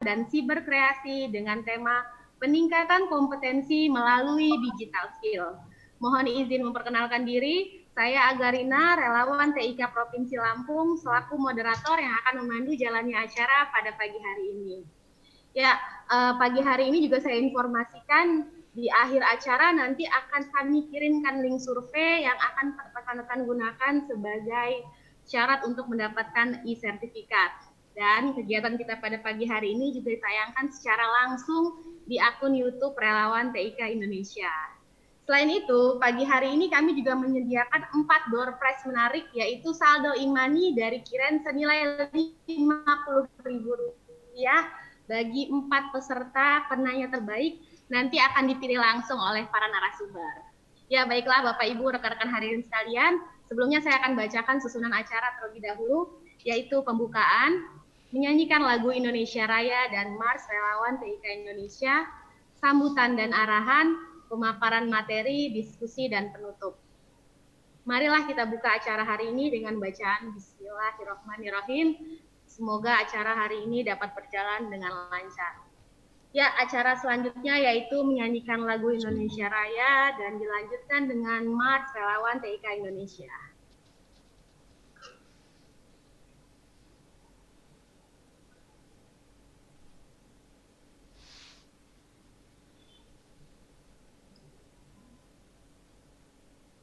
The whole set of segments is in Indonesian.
dan siberkreasi dengan tema peningkatan kompetensi melalui digital skill. Mohon izin memperkenalkan diri, saya Agarina, relawan TIK Provinsi Lampung, selaku moderator yang akan memandu jalannya acara pada pagi hari ini. Ya, pagi hari ini juga saya informasikan di akhir acara nanti akan kami kirimkan link survei yang akan rekan-rekan gunakan sebagai syarat untuk mendapatkan e-sertifikat. Dan kegiatan kita pada pagi hari ini juga ditayangkan secara langsung di akun YouTube Relawan TIK Indonesia. Selain itu, pagi hari ini kami juga menyediakan 4 door prize menarik, yaitu saldo e-money dari Kiren senilai Rp50.000 bagi 4 peserta penanya terbaik, nanti akan dipilih langsung oleh para narasumber. Ya, baiklah Bapak Ibu, rekan-rekan hadirin sekalian, sebelumnya saya akan bacakan susunan acara terlebih dahulu, yaitu pembukaan, menyanyikan lagu Indonesia Raya dan Mars Relawan TIK Indonesia, sambutan dan arahan, pemaparan materi, diskusi, dan penutup. Marilah kita buka acara hari ini dengan bacaan Bismillahirrahmanirrahim. Semoga acara hari ini dapat berjalan dengan lancar. Ya, acara selanjutnya yaitu menyanyikan lagu Indonesia Raya dan dilanjutkan dengan Mars Relawan TIK Indonesia.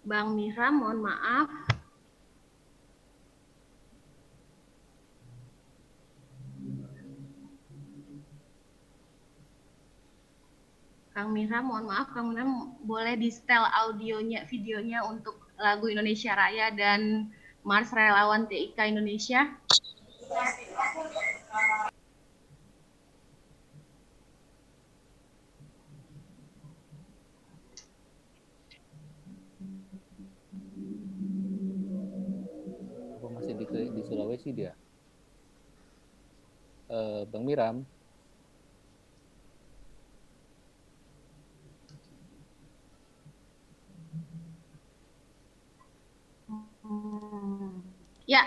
Bang Mihram, mohon maaf. Kang Mihram, mohon maaf, Kang Mihram boleh di-setel audionya, videonya untuk lagu Indonesia Raya dan Mars Relawan TIK Indonesia. Masih di Sulawesi dia. Bang Miram. Ya,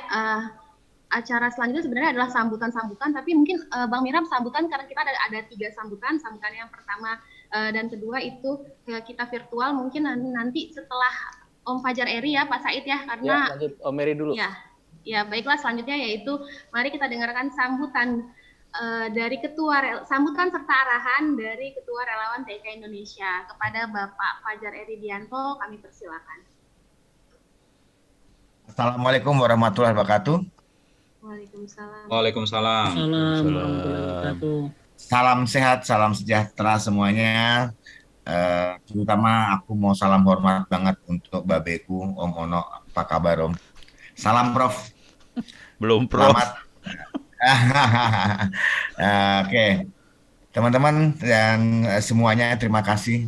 acara selanjutnya sebenarnya adalah sambutan-sambutan, tapi mungkin Bang Miram sambutan karena kita ada 3 sambutan. Sambutan yang pertama dan kedua itu kita virtual, mungkin nanti setelah Om Fajar Eri ya Pak Said ya, karena ya, lanjut Om Eri dulu. Ya, baiklah, selanjutnya yaitu mari kita dengarkan sambutan dari sambutan serta arahan dari Ketua Relawan TIK Indonesia. Kepada Bapak Fajar Eri Dianto, kami persilakan. Assalamualaikum warahmatullahi wabarakatuh. Waalaikumsalam. Waalaikumsalam. Salam sehat, salam sejahtera semuanya. Terutama aku mau salam hormat banget untuk Babeku, Om Ono. Apa kabar Om? Salam Prof. Belum Prof. Selamat. Oke. Teman-teman dan semuanya terima kasih,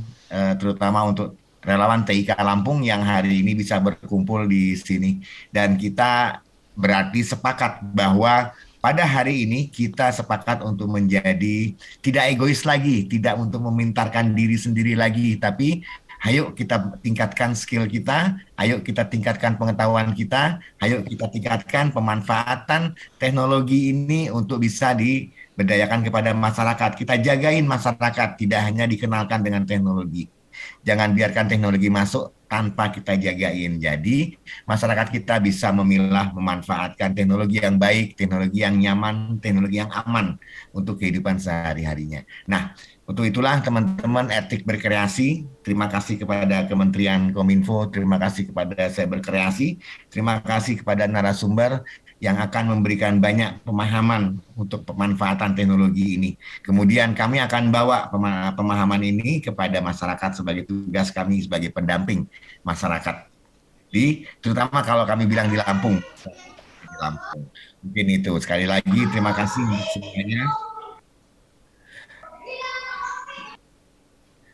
terutama untuk relawan TIK Lampung yang hari ini bisa berkumpul di sini. Dan kita berarti sepakat bahwa pada hari ini kita sepakat untuk menjadi tidak egois lagi, tidak untuk memintarkan diri sendiri lagi, tapi ayo kita tingkatkan skill kita, ayo kita tingkatkan pengetahuan kita, ayo kita tingkatkan pemanfaatan teknologi ini untuk bisa diberdayakan kepada masyarakat. Kita jagain masyarakat, tidak hanya dikenalkan dengan teknologi. Jangan biarkan teknologi masuk tanpa kita jagain. Jadi masyarakat kita bisa memilah, memanfaatkan teknologi yang baik, teknologi yang nyaman, teknologi yang aman untuk kehidupan sehari-harinya. Nah, untuk itulah teman-teman etik berkreasi, terima kasih kepada Kementerian Kominfo, terima kasih kepada saya berkreasi, terima kasih kepada narasumber yang akan memberikan banyak pemahaman untuk pemanfaatan teknologi ini. Kemudian kami akan bawa pemahaman ini kepada masyarakat sebagai tugas kami sebagai pendamping masyarakat. Terutama kalau kami bilang di Lampung. Mungkin itu. Sekali lagi terima kasih semuanya.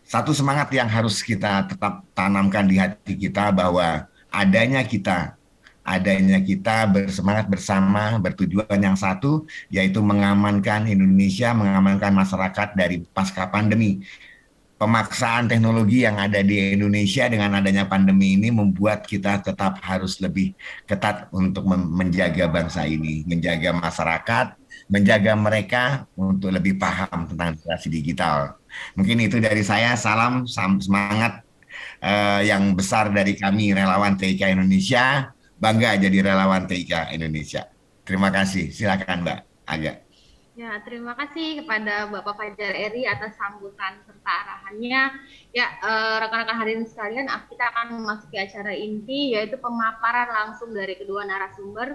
Satu semangat yang harus kita tetap tanamkan di hati kita bahwa adanya kita bersemangat bersama, bertujuan yang satu, yaitu mengamankan Indonesia, mengamankan masyarakat dari pasca pandemi. Pemaksaan teknologi yang ada di Indonesia dengan adanya pandemi ini membuat kita tetap harus lebih ketat untuk menjaga bangsa ini, menjaga masyarakat, menjaga mereka untuk lebih paham tentang literasi digital. Mungkin itu dari saya, salam semangat yang besar dari kami relawan TIK Indonesia, bangga jadi relawan TIK Indonesia. Terima kasih, silakan Mbak Aga. Ya, terima kasih kepada Bapak Fajar Eri atas sambutan serta arahannya. Ya, rekan-rekan hadirin sekalian, kita akan memasuki acara inti, yaitu pemaparan langsung dari kedua narasumber.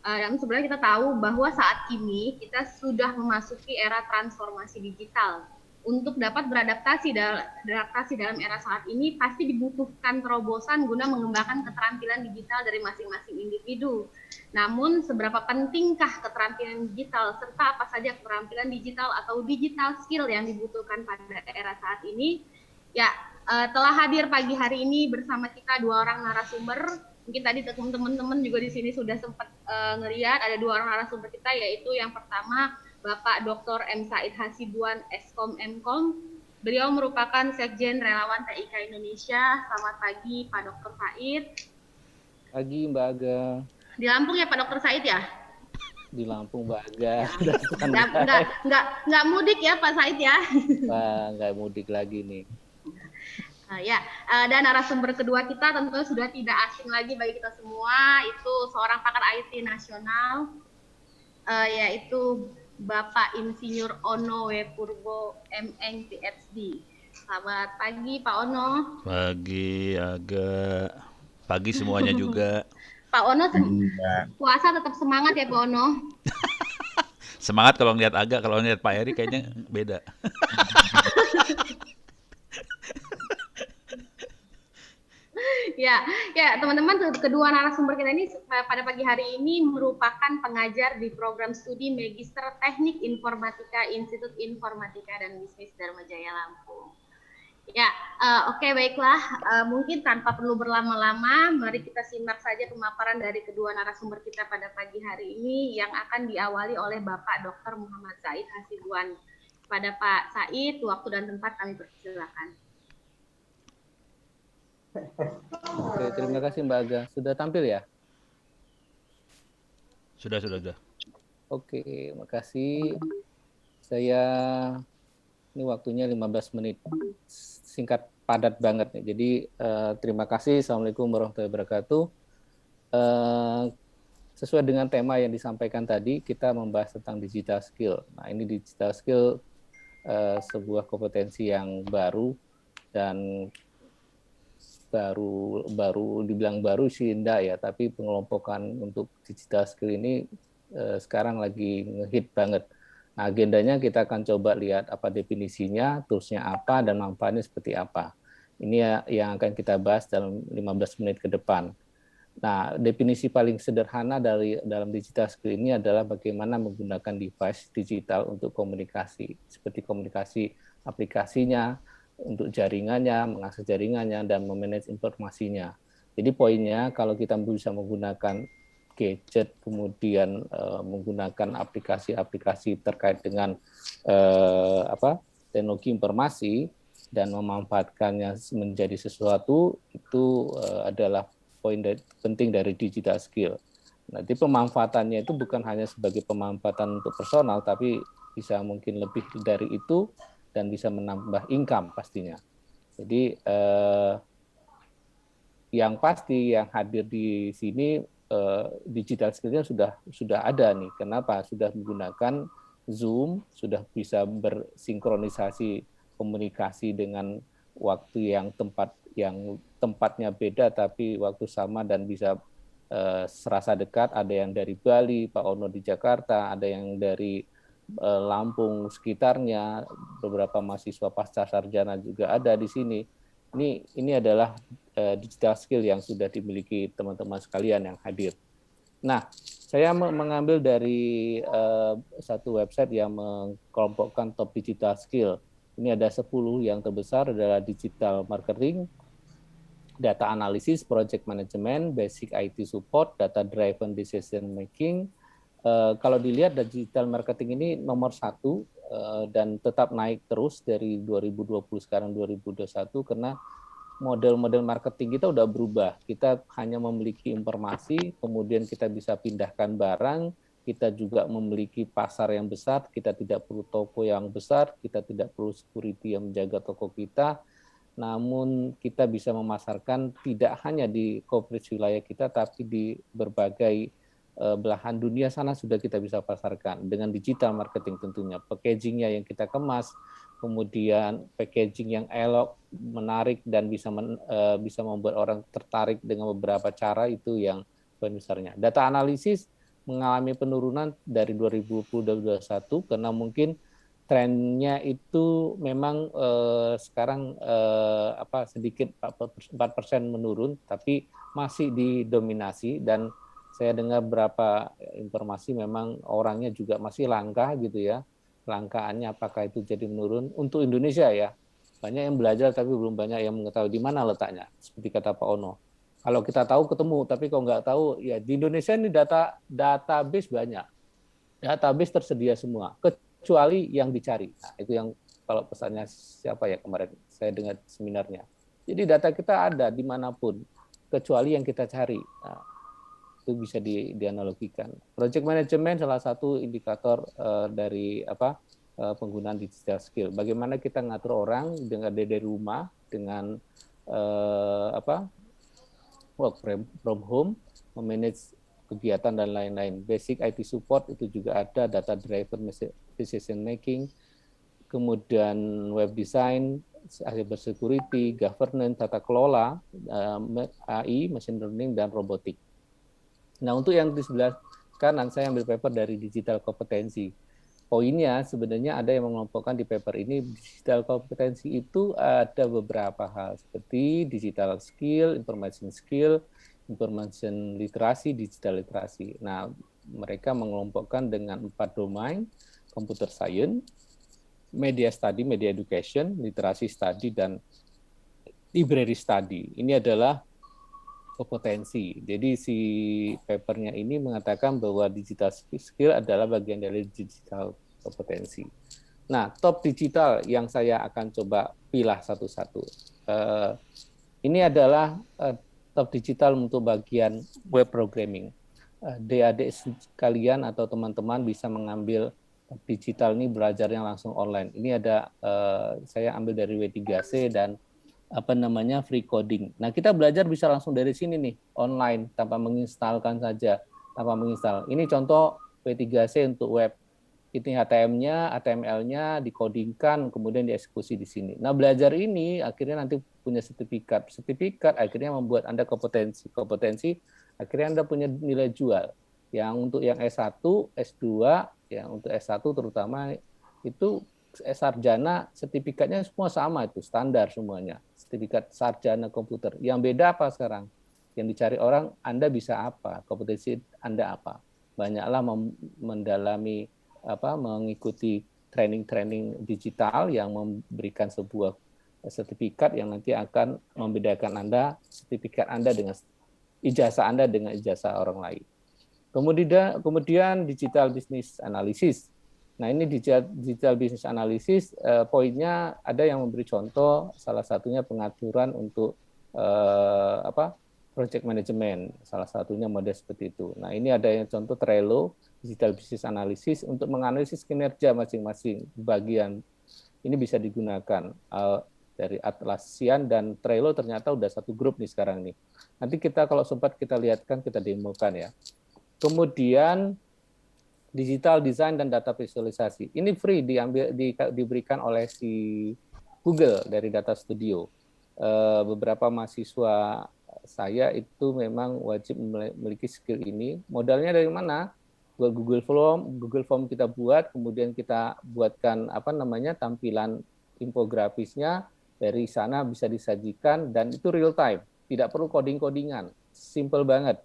Yang sebenarnya kita tahu bahwa saat ini kita sudah memasuki era transformasi digital. Untuk dapat beradaptasi dalam era saat ini, pasti dibutuhkan terobosan guna mengembangkan keterampilan digital dari masing-masing individu. Namun, seberapa pentingkah keterampilan digital, serta apa saja keterampilan digital atau digital skill yang dibutuhkan pada era saat ini, ya telah hadir pagi hari ini bersama kita dua orang narasumber. Mungkin tadi teman-teman juga di sini sudah sempat ngelihat ada dua orang narasumber kita, yaitu yang pertama Bapak Dr. M. Said Hasibuan, Eskom Mkom. Beliau merupakan Sekjen Relawan TIK Indonesia. Selamat pagi Pak Dr. Said. Pagi Mbak Aga. Di Lampung ya Pak Dr. Said ya? Di Lampung Mbak Aga. Nggak mudik ya Pak Said ya? Nggak mudik lagi nih. Dan narasumber kedua kita tentu sudah tidak asing lagi bagi kita semua, itu seorang pakar IT nasional, yaitu Bapak Insinyur Ono W. Purbo, MN, PhD. Selamat pagi Pak Ono. Pagi, agak pagi semuanya juga. Pak Ono, puasa tetap semangat ya Pak Ono? Semangat kalau ngeliat Aga, kalau ngeliat Pak Eri kayaknya beda. Ya teman-teman, kedua narasumber kita ini pada pagi hari ini merupakan pengajar di program studi Magister Teknik Informatika Institut Informatika dan Bisnis Dharma Jaya Lampung. Oke, baiklah, mungkin tanpa perlu berlama-lama, mari kita simak saja pemaparan dari kedua narasumber kita pada pagi hari ini yang akan diawali oleh Bapak Dr. Muhammad Said Hasibuan. Pada Pak Said, waktu dan tempat kami persilakan. Oke, terima kasih Mbak Aga. Sudah tampil ya? Sudah. Oke, makasih. Saya ini waktunya 15 menit. Singkat padat banget nih. Jadi terima kasih. Assalamualaikum warahmatullahi wabarakatuh. Sesuai dengan tema yang disampaikan tadi, kita membahas tentang digital skill. Nah, ini digital skill sebuah kompetensi yang baru dan baru dibilang baru sih enggak ya, tapi pengelompokan untuk digital skill ini sekarang lagi ngehit banget. Nah, agendanya kita akan coba lihat apa definisinya, toolsnya apa, dan manfaatnya seperti apa. Ini yang akan kita bahas dalam 15 menit ke depan. Nah, definisi paling sederhana dalam digital skill ini adalah bagaimana menggunakan device digital untuk komunikasi, seperti komunikasi aplikasinya, untuk jaringannya, mengakses jaringannya, dan memanage informasinya. Jadi poinnya, kalau kita bisa menggunakan gadget, kemudian menggunakan aplikasi-aplikasi terkait dengan teknologi informasi, dan memanfaatkannya menjadi sesuatu, itu adalah poin penting dari digital skill. Nanti pemanfaatannya itu bukan hanya sebagai pemanfaatan untuk personal, tapi bisa mungkin lebih dari itu, dan bisa menambah income pastinya. Jadi yang pasti yang hadir di sini digital skillnya sudah ada nih. Kenapa? Sudah menggunakan Zoom, sudah bisa bersinkronisasi komunikasi dengan waktu yang tempatnya beda tapi waktu sama dan bisa serasa dekat. Ada yang dari Bali, Pak Ono di Jakarta, ada yang dari Lampung sekitarnya, beberapa mahasiswa pasca sarjana juga ada di sini. Ini adalah digital skill yang sudah dimiliki teman-teman sekalian yang hadir. Nah, saya mengambil dari satu website yang mengelompokkan top digital skill. Ini ada 10 yang terbesar adalah digital marketing, data analysis, project management, basic IT support, data driven decision making. Kalau dilihat digital marketing ini nomor 1 dan tetap naik terus dari 2020 sekarang 2021 karena model-model marketing kita udah berubah. Kita hanya memiliki informasi, kemudian kita bisa pindahkan barang, kita juga memiliki pasar yang besar, kita tidak perlu toko yang besar, kita tidak perlu security yang menjaga toko kita, namun kita bisa memasarkan tidak hanya di coverage wilayah kita, tapi di berbagai belahan dunia sana sudah kita bisa pasarkan dengan digital marketing tentunya. Packagingnya yang kita kemas, kemudian packaging yang elok, menarik, dan bisa membuat orang tertarik dengan beberapa cara, itu yang poin besarnya. Data analisis mengalami penurunan dari 2021 karena mungkin trennya itu memang sekarang sedikit 4% menurun, tapi masih didominasi, dan saya dengar beberapa informasi memang orangnya juga masih langka gitu ya. Langkaannya apakah itu jadi menurun untuk Indonesia ya. Banyak yang belajar tapi belum banyak yang mengetahui di mana letaknya, seperti kata Pak Ono. Kalau kita tahu ketemu, tapi kalau nggak tahu, ya di Indonesia ini database banyak. Database tersedia semua, kecuali yang dicari. Nah, itu yang kalau pesannya siapa ya kemarin, saya dengar seminarnya. Jadi data kita ada dimanapun, kecuali yang kita cari. Nah, itu bisa dianalogikan. Project management salah satu indikator dari penggunaan digital skill. Bagaimana kita ngatur orang dengan dari rumah, dengan work from home, memanage kegiatan dan lain-lain. Basic IT support itu juga ada, data driven decision making, kemudian web design, cyber security, governance, tata kelola, AI, machine learning, dan robotik. Nah, untuk yang di sebelah kanan, saya ambil paper dari digital kompetensi. Poinnya sebenarnya ada yang mengelompokkan di paper ini, digital kompetensi itu ada beberapa hal seperti digital skill, information literasi, digital literasi. Nah, mereka mengelompokkan dengan 4 domain, computer science, media study, media education, literasi study, dan library study. Ini adalah kompetensi. Jadi si papernya ini mengatakan bahwa digital skill adalah bagian dari digital kompetensi. Nah, top digital yang saya akan coba pilah satu-satu. Ini adalah top digital untuk bagian web programming. Adik-adik sekalian atau teman-teman bisa mengambil top digital ini belajarnya langsung online. Ini ada saya ambil dari W3C dan free coding. Nah, kita belajar bisa langsung dari sini nih, online, tanpa menginstalkan saja, tanpa menginstal. Ini contoh W3C untuk web. Ini HTML-nya dikodingkan, kemudian dieksekusi di sini. Nah, belajar ini akhirnya nanti punya sertifikat. Sertifikat akhirnya membuat Anda kompetensi. Kompetensi akhirnya Anda punya nilai jual. Yang untuk yang S1, S2, yang untuk S1 terutama itu sarjana, sertifikatnya semua sama, itu standar semuanya. Sertifikat sarjana komputer. Yang beda apa sekarang? Yang dicari orang, Anda bisa apa? Kompetensi Anda apa? Banyaklah mendalami mengikuti training-training digital yang memberikan sebuah sertifikat yang nanti akan membedakan Anda, sertifikat Anda dengan ijazah Anda dengan ijazah orang lain. Kemudian digital business analysis. Nah, ini digital business analysis, poinnya ada yang memberi contoh, salah satunya pengaturan untuk project management, salah satunya model seperti itu. Nah, ini ada yang contoh Trello, digital business analysis, untuk menganalisis kinerja masing-masing bagian. Ini bisa digunakan dari Atlassian dan Trello, ternyata udah satu grup nih sekarang nih. Nanti kita kalau sempat kita lihatkan, kita demokan ya. Kemudian digital design dan data visualisasi. Ini free diberikan oleh si Google dari Data Studio. Beberapa mahasiswa saya itu memang wajib memiliki skill ini. Modalnya dari mana? Buat Google Form kita buat, kemudian kita buatkan tampilan infografisnya, dari sana bisa disajikan dan itu real time, tidak perlu coding-codingan, simple banget.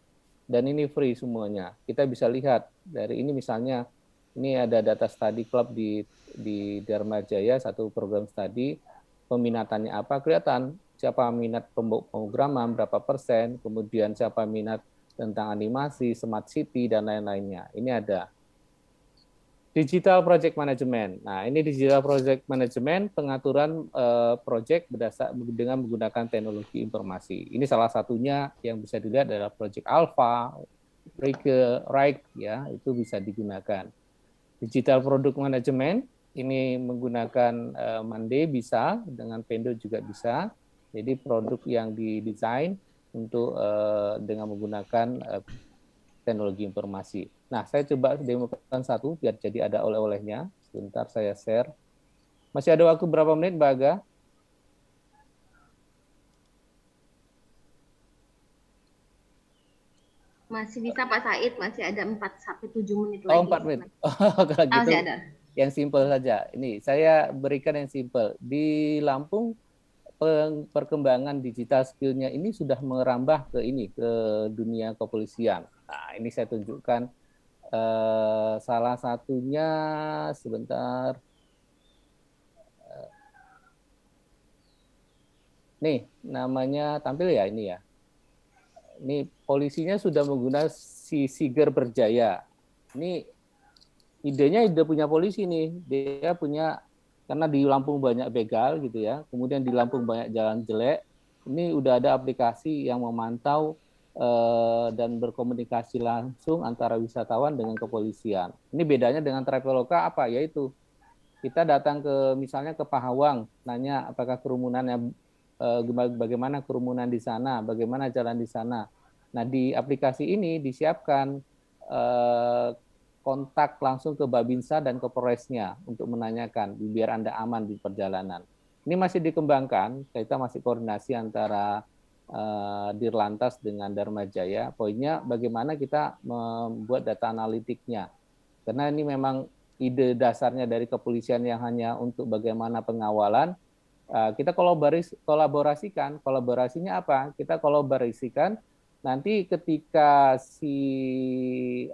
Dan ini free semuanya. Kita bisa lihat dari ini, misalnya ini ada data study club di Dharma Jaya, satu program studi, peminatannya apa, kelihatan siapa minat pemrograman berapa persen, kemudian siapa minat tentang animasi, smart city, dan lain-lainnya. Ini ada. Digital project management. Nah, ini digital project management, pengaturan project dengan menggunakan teknologi informasi. Ini salah satunya yang bisa dilihat adalah Project Alpha, right ya, itu bisa digunakan. Digital Product Management ini menggunakan Monday bisa, dengan Pendo juga bisa. Jadi produk yang didesain untuk dengan menggunakan teknologi informasi. Nah, saya coba demokan satu biar jadi ada oleh-olehnya. Sebentar saya share. Masih ada waktu berapa menit, Mbak Aga? Masih bisa Pak Said, masih ada 4 sampai 7 menit Oh, lagi. 4 menit. Oh, kalau gitu Masih ada. yang simpel saja. Ini saya berikan yang simpel. Di Lampung perkembangan digital skill-nya ini sudah merambah ke dunia kepolisian. Nah, ini saya tunjukkan salah satunya sebentar. Nih, namanya tampil ya ini ya. Ini polisinya sudah menggunakan si Siger Berjaya. Ini idenya ide punya polisi nih. Dia punya, karena di Lampung banyak begal gitu ya. Kemudian di Lampung banyak jalan jelek. Ini udah ada aplikasi yang memantau dan berkomunikasi langsung antara wisatawan dengan kepolisian. Ini bedanya dengan Traveloka apa? Yaitu kita datang ke misalnya ke Pahawang, nanya apakah kerumunannya bagaimana kerumunan di sana, bagaimana jalan di sana. Nah, di aplikasi ini disiapkan kontak langsung ke Babinsa dan ke Polresnya untuk menanyakan biar Anda aman di perjalanan. Ini masih dikembangkan, kita masih koordinasi antara Dirlantas dengan Dharma Jaya. Poinnya bagaimana kita membuat data analitiknya. Karena ini memang ide dasarnya dari kepolisian yang hanya untuk bagaimana pengawalan, kita kolaborasinya apa? Kita kolaborasikan nanti ketika si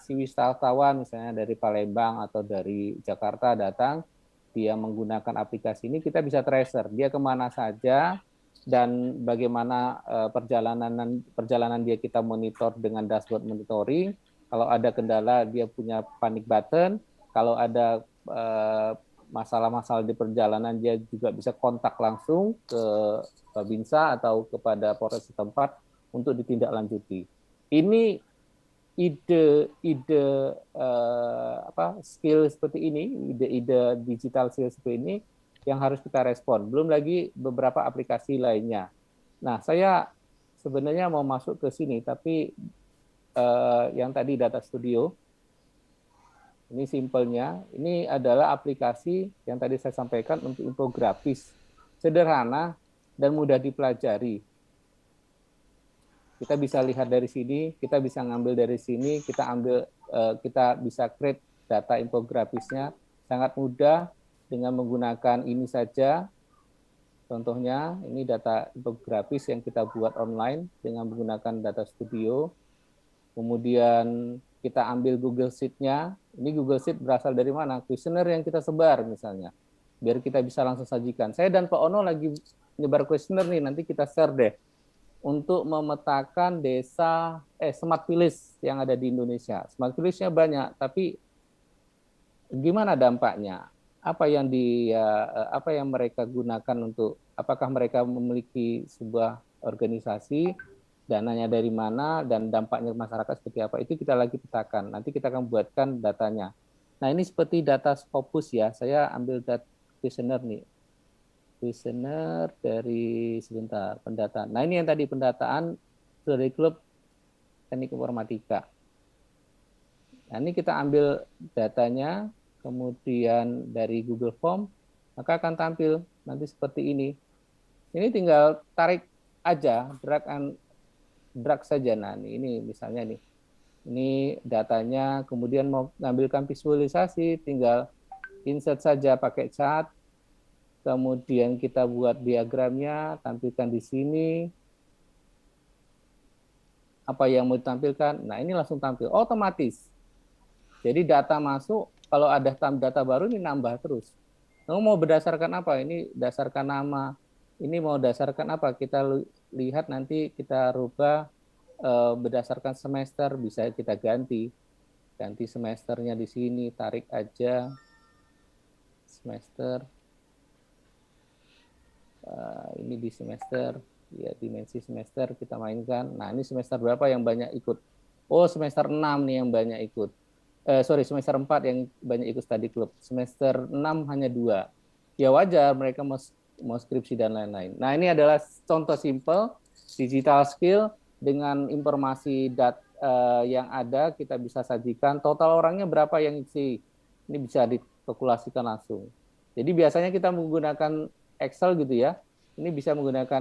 wisatawan misalnya dari Palembang atau dari Jakarta datang, dia menggunakan aplikasi ini, kita bisa tracer dia kemana saja dan bagaimana perjalanan dia kita monitor dengan dashboard monitoring. Kalau ada kendala dia punya panic button. Kalau ada masalah-masalah di perjalanan dia juga bisa kontak langsung ke Babinsa atau kepada Polres setempat untuk ditindaklanjuti. Ini ide skill seperti ini, ide digital skill seperti ini yang harus kita respon. Belum lagi beberapa aplikasi lainnya. Nah, saya sebenarnya mau masuk ke sini, tapi yang tadi Data Studio, ini simpelnya, ini adalah aplikasi yang tadi saya sampaikan untuk infografis, sederhana dan mudah dipelajari. Kita bisa lihat dari sini, kita bisa ngambil dari sini, kita bisa create data infografisnya sangat mudah dengan menggunakan ini saja. Contohnya, ini data infografis yang kita buat online dengan menggunakan Data Studio. Kemudian kita ambil Google Sheet-nya. Ini Google Sheet berasal dari mana? Kuesioner yang kita sebar misalnya. Biar kita bisa langsung sajikan. Saya dan Pak Ono lagi nyebar kuesioner nih, nanti kita share deh. Untuk memetakan desa, smart village yang ada di Indonesia. Smart village-nya banyak, tapi gimana dampaknya? Apa yang mereka gunakan untuk, apakah mereka memiliki sebuah organisasi, dananya dari mana, dan dampaknya ke masyarakat seperti apa, itu kita lagi petakan. Nanti kita akan buatkan datanya. Nah, ini seperti data Scopus ya, saya ambil data kuesioner nih. Kuesioner dari, sebentar, pendataan. Nah, ini yang tadi pendataan dari klub teknik informatika. Nah, ini kita ambil datanya, kemudian dari Google Form, maka akan tampil nanti seperti ini. Ini tinggal tarik aja, drag saja. Nah, ini misalnya nih, ini datanya, kemudian mau ngambilkan visualisasi, tinggal insert saja pakai cat, kemudian kita buat diagramnya, tampilkan di sini, apa yang mau ditampilkan, nah ini langsung tampil, otomatis. Jadi data masuk, kalau ada data baru ini nambah terus. Kamu mau berdasarkan apa? Ini dasarkan nama, ini mau dasarkan apa? Kita lihat nanti, kita rubah berdasarkan semester, bisa kita ganti semesternya di sini, tarik aja semester, ini di semester, ya dimensi semester kita mainkan. Nah, ini semester berapa yang banyak ikut. Oh, semester 6 nih yang banyak ikut. Semester 4 yang banyak ikut study club. Semester 6 hanya 2. Ya wajar, mereka mau skripsi dan lain-lain. Nah, ini adalah contoh simple, digital skill dengan informasi yang ada, kita bisa sajikan. Total orangnya berapa yang isi. Ini bisa dikalkulasikan langsung. Jadi biasanya kita menggunakan Excel gitu ya. Ini bisa menggunakan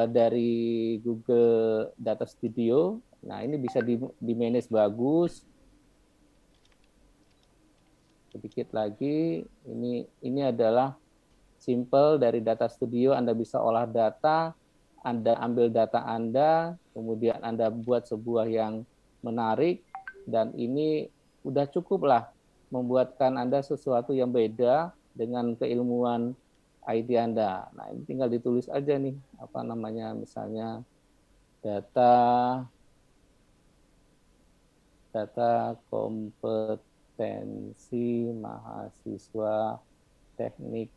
dari Google Data Studio. Nah, ini bisa di-manage bagus. Sedikit lagi, ini adalah simple dari Data Studio. Anda bisa olah data, Anda ambil data Anda, kemudian Anda buat sebuah yang menarik, dan ini udah cukup lah membuatkan Anda sesuatu yang beda dengan keilmuan IT Anda. Nah, ini tinggal ditulis aja nih, misalnya data kompetensi mahasiswa teknik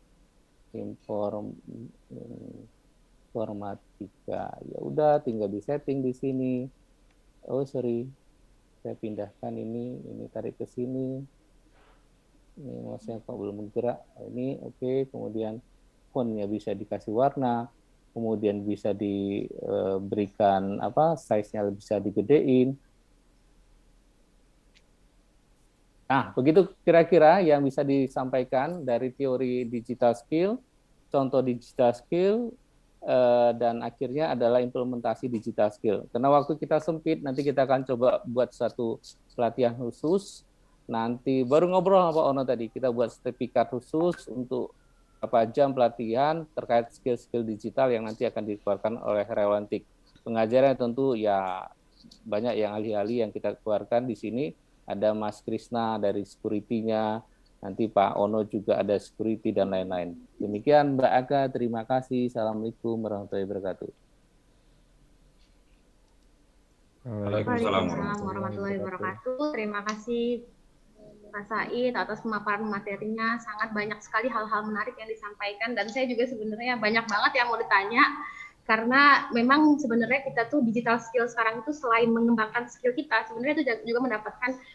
informatika. Ya udah, tinggal disetting di sini. Oh, sorry. Saya pindahkan ini tarik ke sini. Ini mouse-nya kok belum bergerak. Ini oke. Kemudian font-nya bisa dikasih warna. Kemudian bisa diberikan size-nya bisa digedein. Nah, begitu kira-kira yang bisa disampaikan dari teori digital skill, contoh digital skill, dan akhirnya adalah implementasi digital skill. Karena waktu kita sempit, nanti kita akan coba buat satu pelatihan khusus. Nanti baru ngobrol sama Pak Ono tadi, kita buat sertifikat khusus untuk berapa jam pelatihan terkait skill-skill digital yang nanti akan dikeluarkan oleh Rewantik. Pengajaran tentu ya banyak yang ahli-ahli yang kita keluarkan di sini. Ada Mas Krisna dari security-nya, nanti Pak Ono juga ada security dan lain-lain. Demikian Mbak Aga, terima kasih. Assalamualaikum warahmatullahi wabarakatuh. Waalaikumsalam warahmatullahi wabarakatuh. Terima kasih Pak Said atas pemaparan materinya. Sangat banyak sekali hal-hal menarik yang disampaikan, dan saya juga sebenarnya banyak banget yang mau ditanya. Karena memang sebenarnya kita tuh digital skill sekarang itu selain mengembangkan skill kita, sebenarnya itu juga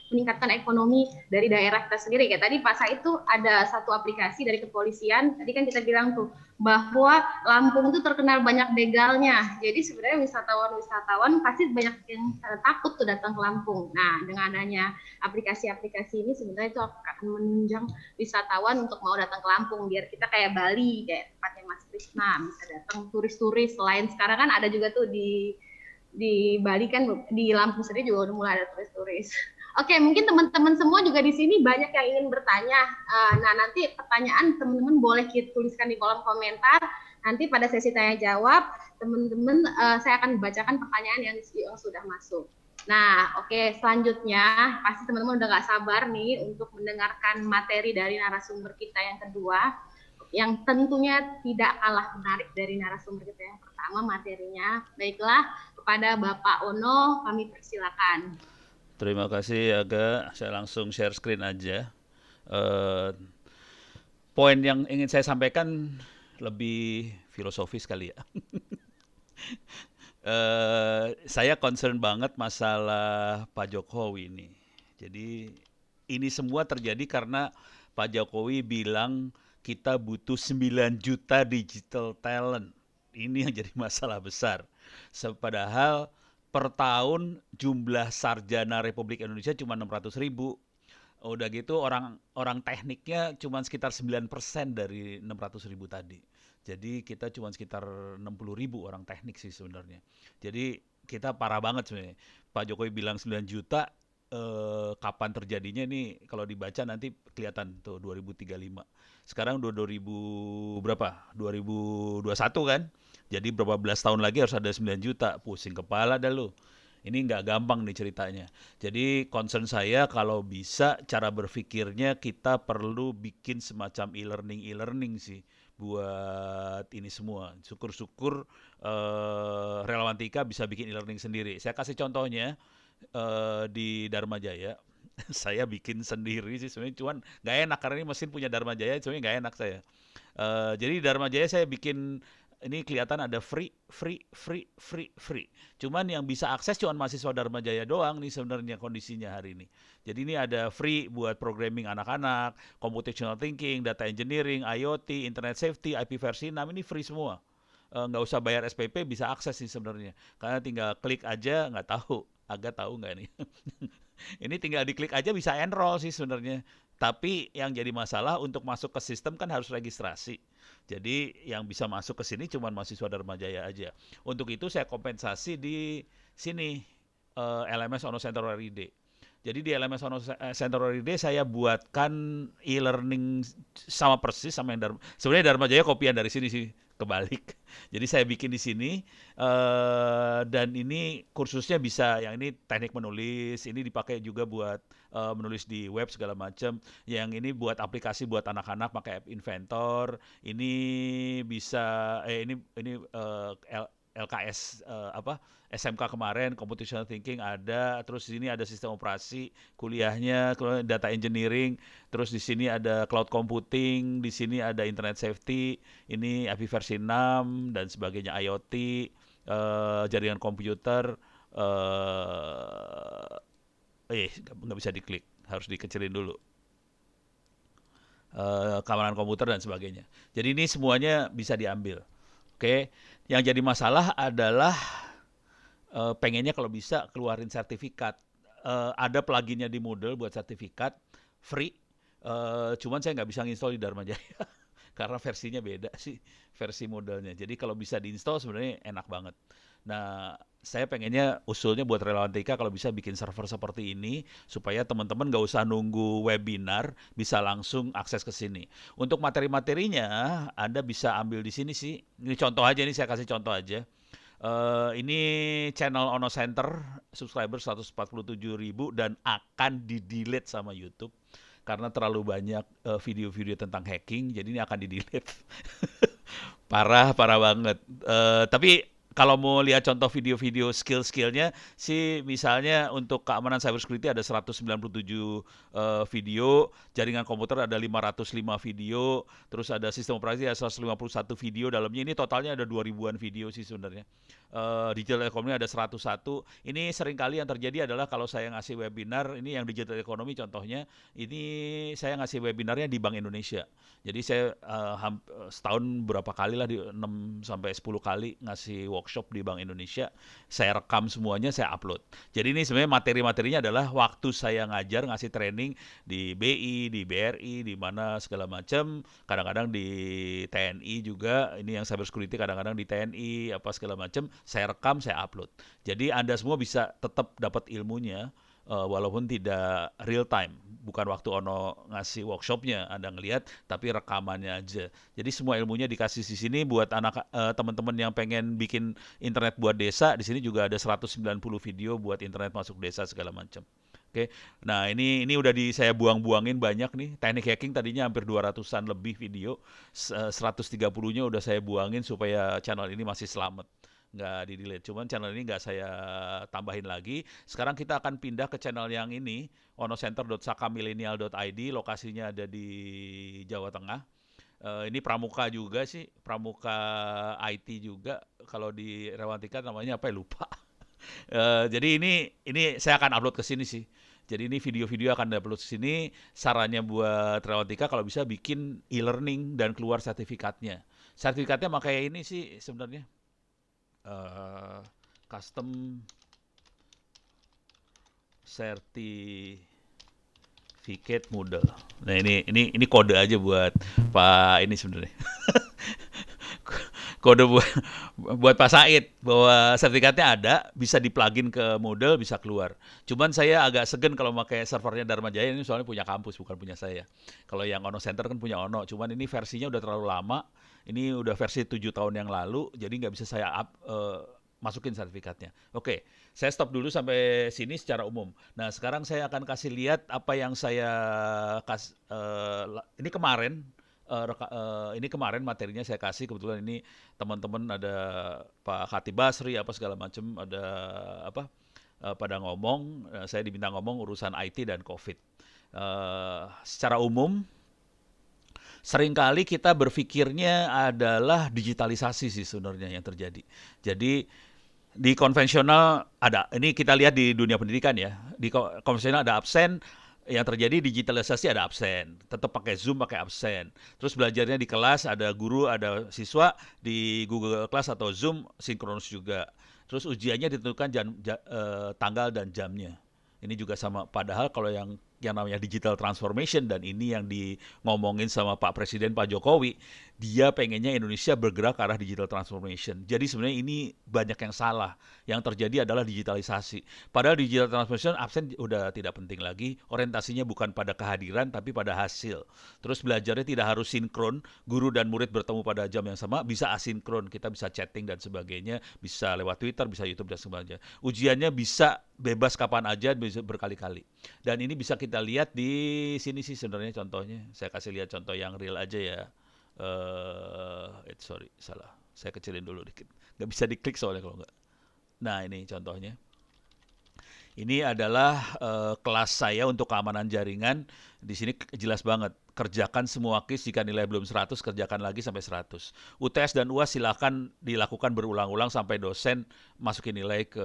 meningkatkan ekonomi dari daerah kita sendiri. Kayak tadi Pak Said itu ada satu aplikasi dari kepolisian, tadi kan kita bilang tuh bahwa Lampung itu terkenal banyak begalnya. Jadi sebenarnya wisatawan pasti banyak yang takut tuh datang ke Lampung. Nah, dengan adanya aplikasi-aplikasi ini sebenarnya itu akan menunjang wisatawan untuk mau datang ke Lampung, biar kita kayak Bali, kayak tempatnya Mas Krisna, bisa datang turis-turis. Selain sekarang kan ada juga tuh di Bali kan, di Lampung sendiri juga udah mulai ada turis-turis. Oke, mungkin teman-teman semua juga di sini banyak yang ingin bertanya. Nah, nanti pertanyaan teman-teman boleh tuliskan di kolom komentar. Nanti pada sesi tanya jawab, teman-teman saya akan bacakan pertanyaan yang sudah masuk. Nah, oke, selanjutnya pasti teman-teman udah gak sabar nih untuk mendengarkan materi dari narasumber kita yang kedua, yang tentunya tidak kalah menarik dari narasumber kita yang pertama materinya. Baiklah, kepada Bapak Ono kami persilakan. Terima kasih Aga, saya langsung share screen aja. Poin yang ingin saya sampaikan lebih filosofis kali ya. Saya concern banget masalah Pak Jokowi ini. Jadi ini semua terjadi karena Pak Jokowi bilang kita butuh 9 juta digital talent. Ini yang jadi masalah besar. Padahal per tahun jumlah sarjana Republik Indonesia cuma 600.000. Udah gitu orang tekniknya cuma sekitar 9% dari 600.000 tadi. Jadi kita cuma sekitar 60.000 orang teknik sih sebenarnya. Jadi kita parah banget sebenarnya. Pak Jokowi bilang 9 juta, kapan terjadinya nih kalau dibaca nanti kelihatan tuh 2035. Sekarang 2000 berapa? 2021 kan? Jadi berapa belas tahun lagi harus ada 9 juta. Pusing kepala dah lu. Ini nggak gampang nih ceritanya. Jadi concern saya kalau bisa cara berpikirnya kita perlu bikin semacam e-learning sih buat ini semua. Syukur-syukur Relawantika bisa bikin e-learning sendiri. Saya kasih contohnya di Dharma Jaya. Saya bikin sendiri sih sebenarnya, cuman nggak enak karena ini mesin punya Dharma Jaya, sebenarnya nggak enak saya. Jadi di Dharma Jaya saya bikin ini kelihatan ada free. Cuman yang bisa akses cuma mahasiswa Dharma Jaya doang nih sebenarnya kondisinya hari ini. Jadi ini ada free buat programming anak-anak, computational thinking, data engineering, IoT, internet safety, IP versi 6 ini free semua. Nggak usah bayar SPP, bisa akses sih sebenarnya. Karena tinggal klik aja, nggak tahu. Agak tahu nggak nih? Ini tinggal diklik aja bisa enroll sih sebenarnya. Tapi yang jadi masalah untuk masuk ke sistem kan harus registrasi. Jadi yang bisa masuk ke sini cuma mahasiswa Dharma Jaya aja. Untuk itu saya kompensasi di sini LMS Ono Center Everyday. Jadi di LMS Ono Center Everyday saya buatkan e-learning sama persis sama yang sebenarnya Dharma Jaya kopian dari sini sih, kebalik. Jadi saya bikin di sini dan ini kursusnya bisa yang ini teknik menulis, ini dipakai juga buat menulis di web segala macam. Yang ini buat aplikasi buat anak-anak pakai app Inventor. Ini bisa LKS SMK kemarin computational thinking ada, terus di sini ada sistem operasi kuliahnya, data engineering, terus di sini ada cloud computing, di sini ada internet safety, ini IP versi 6 dan sebagainya, IoT, jaringan komputer, nggak bisa diklik, harus dikecilin dulu. Keamanan komputer dan sebagainya. Jadi ini semuanya bisa diambil. Oke, yang jadi masalah adalah pengennya kalau bisa keluarin sertifikat. Ada pluginnya di Moodle buat sertifikat free. Cuman saya nggak bisa nginstall di Dharma Jaya karena versinya beda sih versi Moodle-nya. Jadi kalau bisa diinstal sebenarnya enak banget. Nah, saya pengennya usulnya buat relawan TIKA kalau bisa bikin server seperti ini supaya teman-teman nggak usah nunggu webinar, bisa langsung akses ke sini. Untuk materi-materinya Anda bisa ambil di sini sih. Ini contoh aja nih, saya kasih contoh aja. Ini channel Ono Center, subscriber 147.000 dan akan di-delete sama YouTube karena terlalu banyak video-video tentang hacking, jadi ini akan di-delete. Parah banget. Tapi kalau mau lihat contoh video-video skill-skillnya sih, misalnya untuk keamanan cybersecurity ada 197 video, jaringan komputer ada 505 video, terus ada sistem operasi ada 151 video dalamnya, ini totalnya ada 2000-an video sih sebenarnya. Digital economy ada 101. Ini seringkali yang terjadi adalah kalau saya ngasih webinar, ini yang digital economy contohnya, ini saya ngasih webinarnya di Bank Indonesia. Jadi saya setahun berapa kali lah, di 6 sampai 10 kali ngasih workshop di Bank Indonesia. Saya rekam semuanya, saya upload. Jadi ini sebenarnya materi-materinya adalah waktu saya ngajar, ngasih training di BI, di BRI, di mana segala macam. Kadang-kadang di TNI juga, ini yang cybersecurity kadang-kadang di TNI, apa segala macam. Saya rekam, saya upload. Jadi Anda semua bisa tetap dapat ilmunya walaupun tidak real time. Bukan waktu Ono ngasih workshopnya Anda ngelihat, tapi rekamannya aja. Jadi semua ilmunya dikasih di sini buat anak teman-teman yang pengen bikin internet buat desa. Di sini juga ada 190 video buat internet masuk desa segala macam. Oke. Nah, ini udah saya buang-buangin banyak nih. Teknik hacking tadinya hampir 200-an lebih video. 130-nya udah saya buangin supaya channel ini masih selamat, nggak di-delete. Cuman channel ini nggak saya tambahin lagi. Sekarang kita akan pindah ke channel yang ini, onocenter.sakamillennial.id, lokasinya ada di Jawa Tengah. Ini pramuka juga sih, pramuka IT juga. Kalau di Rewantika namanya apa ya, lupa. Jadi ini saya akan upload ke sini sih. Jadi ini video-video akan upload ke sini. Sarannya buat Rewantika kalau bisa bikin e-learning dan keluar sertifikatnya. Sertifikatnya makanya ini sih sebenarnya. Custom certificate Moodle. Nah, ini kode aja buat Pak ini sebenarnya. Kode buat Pak Said bahwa sertifikatnya ada, bisa di-plugin ke Moodle, bisa keluar. Cuman saya agak segan kalau pakai servernya Dharma Jaya, ini soalnya punya kampus bukan punya saya. Kalau yang Ono Center kan punya Ono, cuman ini versinya udah terlalu lama. Ini udah versi 7 tahun yang lalu, jadi nggak bisa saya masukin sertifikatnya. Oke, saya stop dulu sampai sini secara umum. Nah, sekarang saya akan kasih lihat apa yang saya ini kemarin. Ini kemarin materinya saya kasih, kebetulan ini teman-teman ada Pak Khatib Basri apa segala macam, ada apa pada ngomong, saya diminta ngomong urusan IT dan COVID. Secara umum Seringkali kita berpikirnya adalah digitalisasi sih sebenarnya yang terjadi. Jadi di konvensional ada, ini kita lihat di dunia pendidikan ya, di konvensional ada absen, yang terjadi digitalisasi ada absen, tetap pakai Zoom, pakai absen. Terus belajarnya di kelas ada guru, ada siswa, di Google Class atau Zoom sinkronus juga. Terus ujiannya ditentukan tanggal dan jamnya. Ini juga sama, padahal kalau yang namanya digital transformation, dan ini yang ngomongin sama Pak Presiden Pak Jokowi, dia pengennya Indonesia bergerak ke arah digital transformation. Jadi sebenarnya ini banyak yang salah. Yang terjadi adalah digitalisasi. Padahal digital transformation absen udah tidak penting lagi, orientasinya bukan pada kehadiran tapi pada hasil. Terus belajarnya tidak harus sinkron, guru dan murid bertemu pada jam yang sama, bisa asinkron, kita bisa chatting dan sebagainya, bisa lewat Twitter, bisa YouTube dan sebagainya. Ujiannya bisa bebas kapan aja, bisa berkali-kali. Dan ini bisa kita lihat di sini sih sebenarnya contohnya. Saya kasih lihat contoh yang real aja ya. Sorry, salah. Saya kecilin dulu dikit. Nggak bisa diklik soalnya kalau nggak. Nah, ini contohnya. Ini adalah kelas saya untuk keamanan jaringan. Di sini jelas banget. Kerjakan semua case, jika nilai belum 100, kerjakan lagi sampai 100. UTS dan UAS silakan dilakukan berulang-ulang sampai dosen masukin nilai ke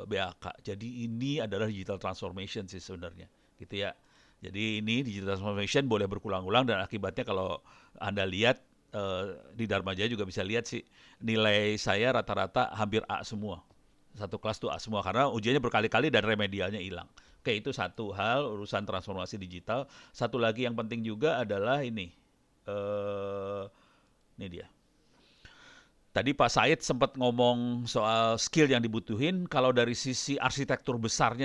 BAK. Jadi ini adalah digital transformation sih sebenarnya. Gitu ya. Jadi ini digital transformation boleh berulang-ulang, dan akibatnya kalau Anda lihat di Dharma Jaya juga bisa lihat sih, nilai saya rata-rata hampir A semua. Satu kelas tuh A semua, karena ujiannya berkali-kali dan remedialnya hilang. Oke, itu satu hal urusan transformasi digital. Satu lagi yang penting juga adalah ini. Ini dia. Tadi Pak Said sempat ngomong soal skill yang dibutuhin. Kalau dari sisi arsitektur besarnya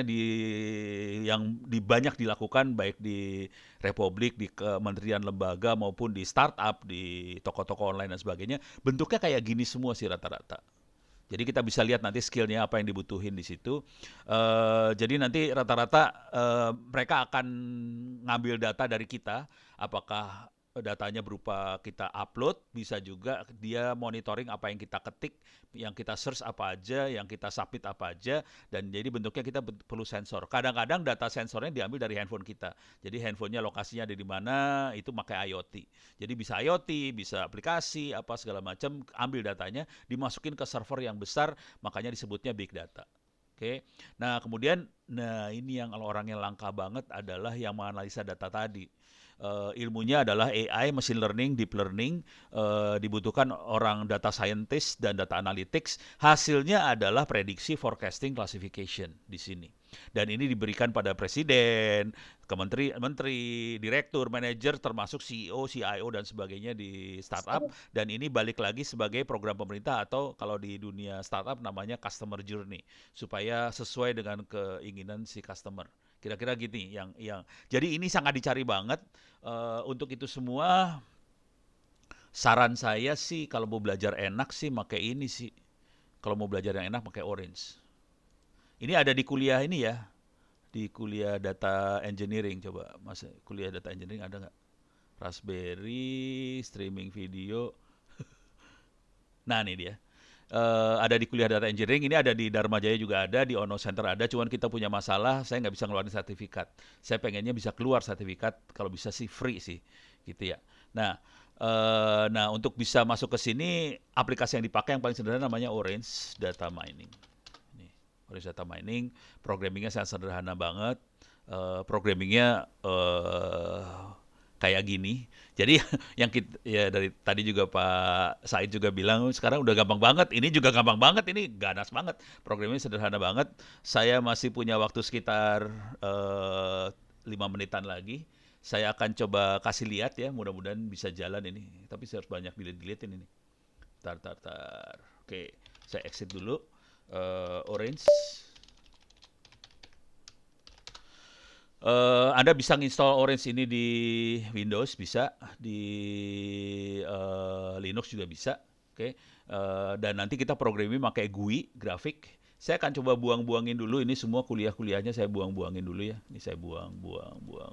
yang banyak dilakukan baik di Republik, di kementerian lembaga maupun di startup, di toko-toko online dan sebagainya, bentuknya kayak gini semua sih rata-rata. Jadi kita bisa lihat nanti skillnya apa yang dibutuhin di situ. Jadi nanti rata-rata mereka akan ngambil data dari kita, apakah datanya berupa kita upload, bisa juga dia monitoring apa yang kita ketik, yang kita search apa aja, yang kita submit apa aja, dan jadi bentuknya kita perlu sensor. Kadang-kadang data sensornya diambil dari handphone kita. Jadi handphonenya lokasinya ada di mana, itu pakai IoT. Jadi bisa IoT, bisa aplikasi, apa segala macam, ambil datanya, dimasukin ke server yang besar, makanya disebutnya big data. Oke. Nah, kemudian ini yang orang yang langka banget adalah yang menganalisa data tadi. Ilmunya adalah AI, machine learning, deep learning, dibutuhkan orang data scientist dan data analytics. Hasilnya adalah prediksi, forecasting, classification di sini. Dan ini diberikan pada presiden, menteri, direktur, manajer, termasuk CEO, CIO dan sebagainya di startup. Dan ini balik lagi sebagai program pemerintah, atau kalau di dunia startup namanya customer journey, supaya sesuai dengan keinginan si customer. Kira-kira gini yang jadi ini sangat dicari banget. Untuk itu semua, saran saya sih kalau mau belajar enak sih pakai ini sih. Kalau mau belajar yang enak pakai Orange. Ini ada di kuliah ini ya, di kuliah data engineering. Coba Mas, kuliah data engineering ada nggak? Raspberry, streaming video. Nah ini dia. Ada di kuliah data engineering, ini ada di Dharma Jaya juga ada, di Ono Center ada, cuman kita punya masalah, saya nggak bisa ngeluarin sertifikat. Saya pengennya bisa keluar sertifikat, kalau bisa sih free sih, gitu ya. Nah, untuk bisa masuk ke sini, aplikasi yang dipakai yang paling sederhana namanya Orange Data Mining. Ini, Orange Data Mining, programmingnya sangat sederhana banget, programmingnya kayak gini. Jadi yang kita, ya dari tadi juga Pak Said juga bilang sekarang udah gampang banget. Ini juga gampang banget, ini ganas banget. Programnya sederhana banget. Saya masih punya waktu sekitar 5 menitan lagi. Saya akan coba kasih lihat ya, mudah-mudahan bisa jalan ini. Tapi saya harus banyak delete-deletein ini. Tar. Oke, saya exit dulu. Orange. Anda bisa install Orange ini di Windows, bisa di Linux juga bisa, oke. Dan nanti kita programming pakai GUI, grafik. Saya akan coba buang-buangin dulu ini semua kuliah-kuliahnya, saya buang-buangin dulu ya. Ini saya buang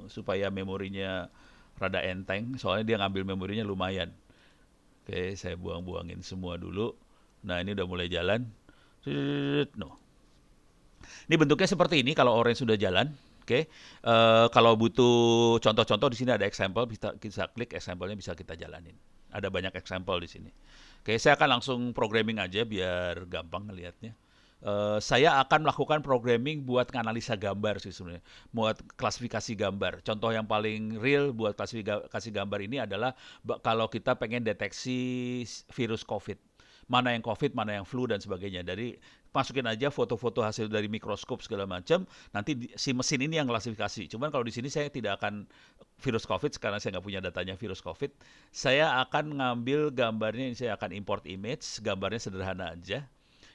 supaya memorinya rada enteng, soalnya dia ngambil memorinya lumayan. Oke, saya buang-buangin semua dulu. Nah, ini udah mulai jalan. No. Ini bentuknya seperti ini kalau Orange sudah jalan. Oke, kalau butuh contoh-contoh di sini ada example, bisa klik example-nya bisa kita jalanin. Ada banyak example di sini. Oke, saya akan langsung programming aja biar gampang ngelihatnya. Saya akan melakukan programming buat analisa gambar sih sebenarnya, buat klasifikasi gambar. Contoh yang paling real buat klasifikasi gambar ini adalah kalau kita pengen deteksi virus COVID. Mana yang COVID, mana yang flu dan sebagainya. Dari masukin aja foto-foto hasil dari mikroskop segala macam, nanti si mesin ini yang klasifikasi. Cuman kalau di sini saya tidak akan virus COVID karena saya nggak punya datanya virus COVID. Saya akan ngambil gambarnya, saya akan import image, gambarnya sederhana aja.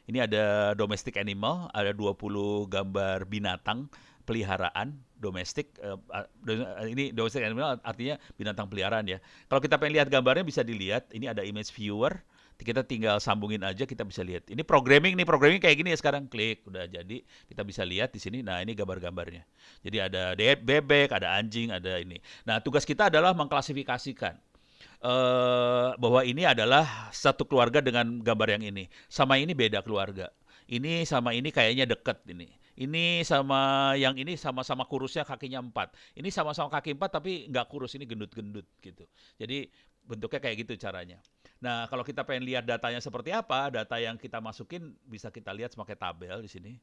Ini ada domestic animal, ada 20 gambar binatang peliharaan domestik. Ini domestic animal artinya binatang peliharaan ya. Kalau kita pengen lihat gambarnya bisa dilihat, ini ada image viewer. Kita tinggal sambungin aja, kita bisa lihat. Ini programming kayak gini ya sekarang. Klik, udah jadi. Kita bisa lihat di sini. Nah, ini gambar-gambarnya. Jadi ada bebek, ada anjing, ada ini. Nah, tugas kita adalah mengklasifikasikan bahwa ini adalah satu keluarga dengan gambar yang ini. Sama ini beda keluarga. Ini sama ini kayaknya deket ini. Ini sama yang ini sama-sama kurusnya kakinya 4. Ini sama-sama kaki 4 tapi nggak kurus, ini gendut-gendut gitu. Jadi bentuknya kayak gitu caranya. Nah, kalau kita pengen lihat datanya seperti apa, data yang kita masukin bisa kita lihat pakai tabel di sini.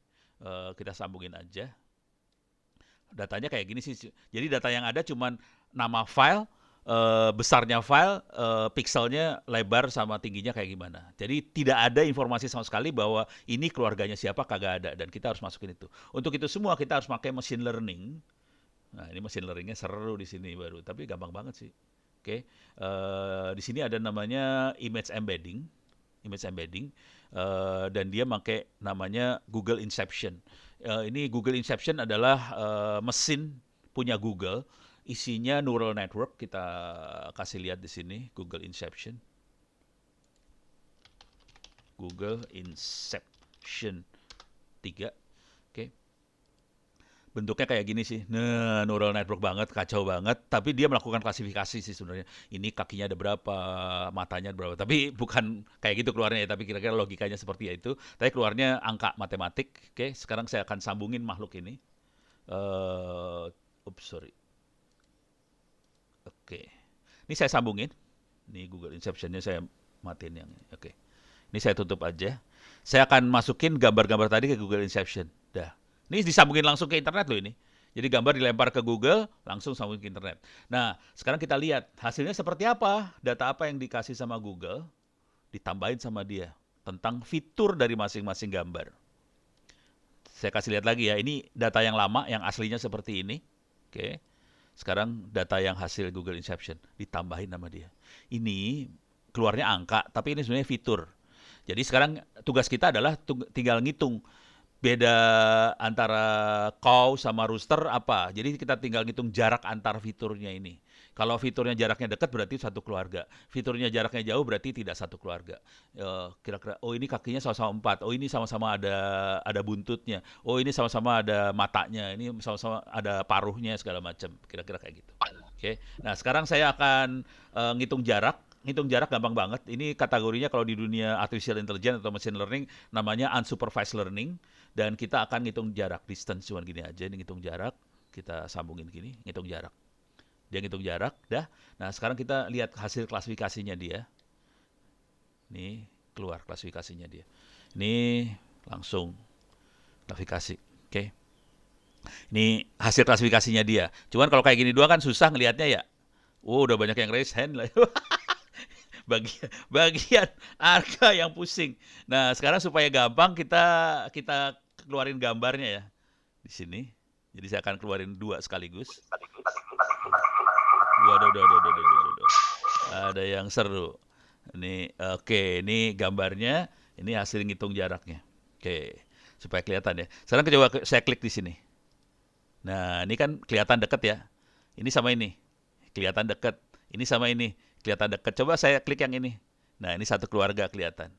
Kita sambungin aja. Datanya kayak gini sih. Jadi data yang ada cuman nama file, besarnya file, pixelnya lebar sama tingginya kayak gimana. Jadi tidak ada informasi sama sekali bahwa ini keluarganya siapa, kagak ada. Dan kita harus masukin itu. Untuk itu semua kita harus pakai machine learning. Nah, ini machine learningnya seru di sini baru, tapi gampang banget sih. Oke, di sini ada namanya image embedding, dan dia pakai namanya Google Inception. Ini Google Inception adalah mesin punya Google, isinya neural network. Kita kasih lihat di sini Google Inception, Google Inception 3. Oke. Bentuknya kayak gini sih. Nah, neural network banget, kacau banget. Tapi dia melakukan klasifikasi sih sebenarnya. Ini kakinya ada berapa, matanya ada berapa. Tapi bukan kayak gitu keluarnya ya. Tapi kira-kira logikanya seperti itu. Tapi keluarnya angka matematik. Oke, sekarang saya akan sambungin makhluk ini. Sorry. Oke. Ini saya sambungin. Ini Google Inception-nya saya matiin yang ini. Oke. Ini saya tutup aja. Saya akan masukin gambar-gambar tadi ke Google Inception. Dah. Ini disambungin langsung ke internet loh ini. Jadi gambar dilempar ke Google, langsung sambungin ke internet. Nah, sekarang kita lihat hasilnya seperti apa. Data apa yang dikasih sama Google, ditambahin sama dia. Tentang fitur dari masing-masing gambar. Saya kasih lihat lagi ya. Ini data yang lama, yang aslinya seperti ini. Oke. Sekarang data yang hasil Google Inception. Ditambahin sama dia. Ini keluarnya angka, tapi ini sebenarnya fitur. Jadi sekarang tugas kita adalah tinggal ngitung. Beda antara cow sama rooster apa. Jadi kita tinggal ngitung jarak antar fiturnya ini. Kalau fiturnya jaraknya dekat berarti satu keluarga. Fiturnya jaraknya jauh berarti tidak satu keluarga. Kira-kira, oh ini kakinya sama-sama 4. Oh ini sama-sama ada buntutnya. Oh ini sama-sama ada matanya. Ini sama-sama ada paruhnya segala macam. Kira-kira kayak gitu. Oke. Nah sekarang saya akan ngitung jarak. Ngitung jarak gampang banget. Ini kategorinya kalau di dunia artificial intelligence atau machine learning namanya unsupervised learning. Dan kita akan ngitung jarak, distance cuma gini aja, ini ngitung jarak, kita sambungin gini, ngitung jarak. Dia ngitung jarak, dah. Nah sekarang kita lihat hasil klasifikasinya dia. Ini keluar klasifikasinya dia. Ini langsung klasifikasi, oke. Ini hasil klasifikasinya dia. Cuman kalau kayak gini dua kan susah ngelihatnya ya. Oh udah banyak yang raise hand lah. bagian harga yang pusing. Nah, sekarang supaya gampang kita keluarin gambarnya ya di sini. Jadi saya akan keluarin 2 sekaligus. Waduh. Ada yang seru. Ini oke, ini gambarnya, ini hasil ngitung jaraknya. Oke, supaya kelihatan ya. Sekarang coba saya klik di sini. Nah, ini kan kelihatan dekat ya. Ini sama ini. Kelihatan dekat. Ini sama ini. Kelihatan dekat. Coba saya klik yang ini. Nah, ini satu keluarga kelihatan.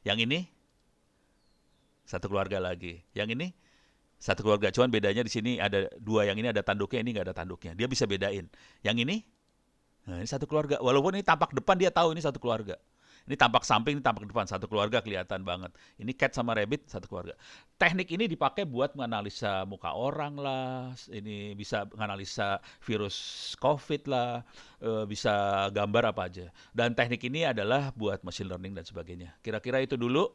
Yang ini satu keluarga lagi. Yang ini satu keluarga. Cuman bedanya di sini ada 2. Yang ini ada tanduknya, ini nggak ada tanduknya. Dia bisa bedain. Yang ini, nah ini satu keluarga. Walaupun ini tampak depan dia tahu ini satu keluarga. Ini tampak samping, ini tampak depan, satu keluarga kelihatan banget. Ini cat sama rabbit, satu keluarga. Teknik ini dipakai buat menganalisa muka orang lah, ini bisa menganalisa virus COVID lah, bisa gambar apa aja. Dan teknik ini adalah buat machine learning dan sebagainya. Kira-kira itu dulu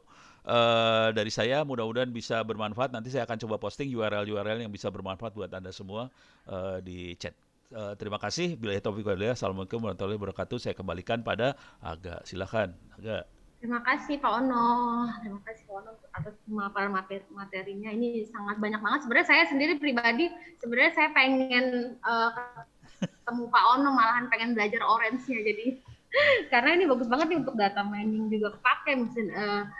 dari saya, mudah-mudahan bisa bermanfaat. Nanti saya akan coba posting URL-URL yang bisa bermanfaat buat Anda semua di chat. Terima kasih. Billahi taufiq walhidayah. Assalamualaikum warahmatullahi wabarakatuh. Saya kembalikan pada Aga. Silakan, Aga. Terima kasih Pak Ono. Terima kasih Pak Ono atas pemaparan materinya. Ini sangat banyak banget. Sebenarnya saya sendiri pribadi, sebenarnya saya pengen ketemu Pak Ono, malahan pengen belajar Orange-nya. Jadi karena ini bagus banget nih untuk data mining juga kepake.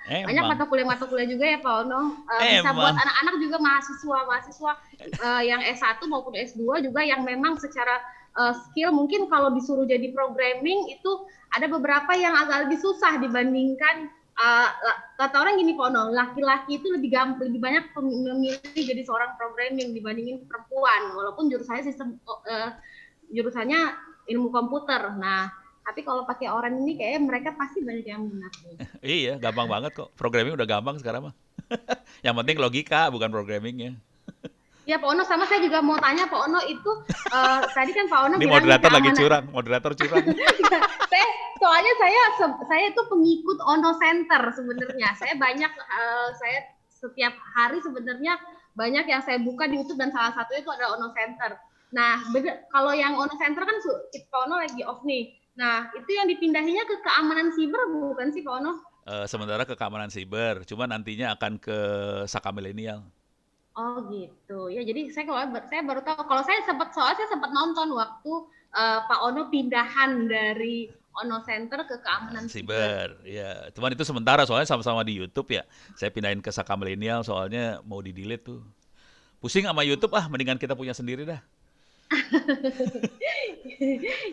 Banyak mata kuliah juga ya Pak Ono. Bisa buat anak-anak juga, mahasiswa yang S1 maupun S2 juga yang memang secara skill mungkin kalau disuruh jadi programming itu ada beberapa yang agak lebih susah dibandingkan kata orang gini Pak Ono, laki-laki itu lebih banyak memilih jadi seorang programming dibandingin perempuan, walaupun jurusannya ilmu komputer. Nah, tapi kalau pakai orang ini kayaknya mereka pasti banyak yang minat. Iya, gampang banget kok. Programming udah gampang sekarang mah. Yang penting logika, bukan programmingnya. Ya Pak Ono, sama saya juga mau tanya Pak Ono itu tadi kan Pak Ono ini bilang moderator lagi curang, moderator curang. Soalnya saya itu pengikut Ono Center sebenarnya. Saya saya setiap hari sebenarnya banyak yang saya buka di YouTube dan salah satunya itu adalah Ono Center. Nah, kalau yang Ono Center kan Pak Ono lagi off nih. Nah, itu yang dipindahinnya ke keamanan siber bukan sih Pak Ono? Sementara ke keamanan siber, cuma nantinya akan ke Saka Milenial. Oh gitu. Ya jadi saya baru tahu. Kalau saya sempat nonton waktu Pak Ono pindahan dari Ono Center ke keamanan siber. Ya, cuman itu sementara soalnya sama-sama di YouTube ya. Saya pindahin ke Saka Milenial soalnya mau di-delete tuh. Pusing sama YouTube mendingan kita punya sendiri dah.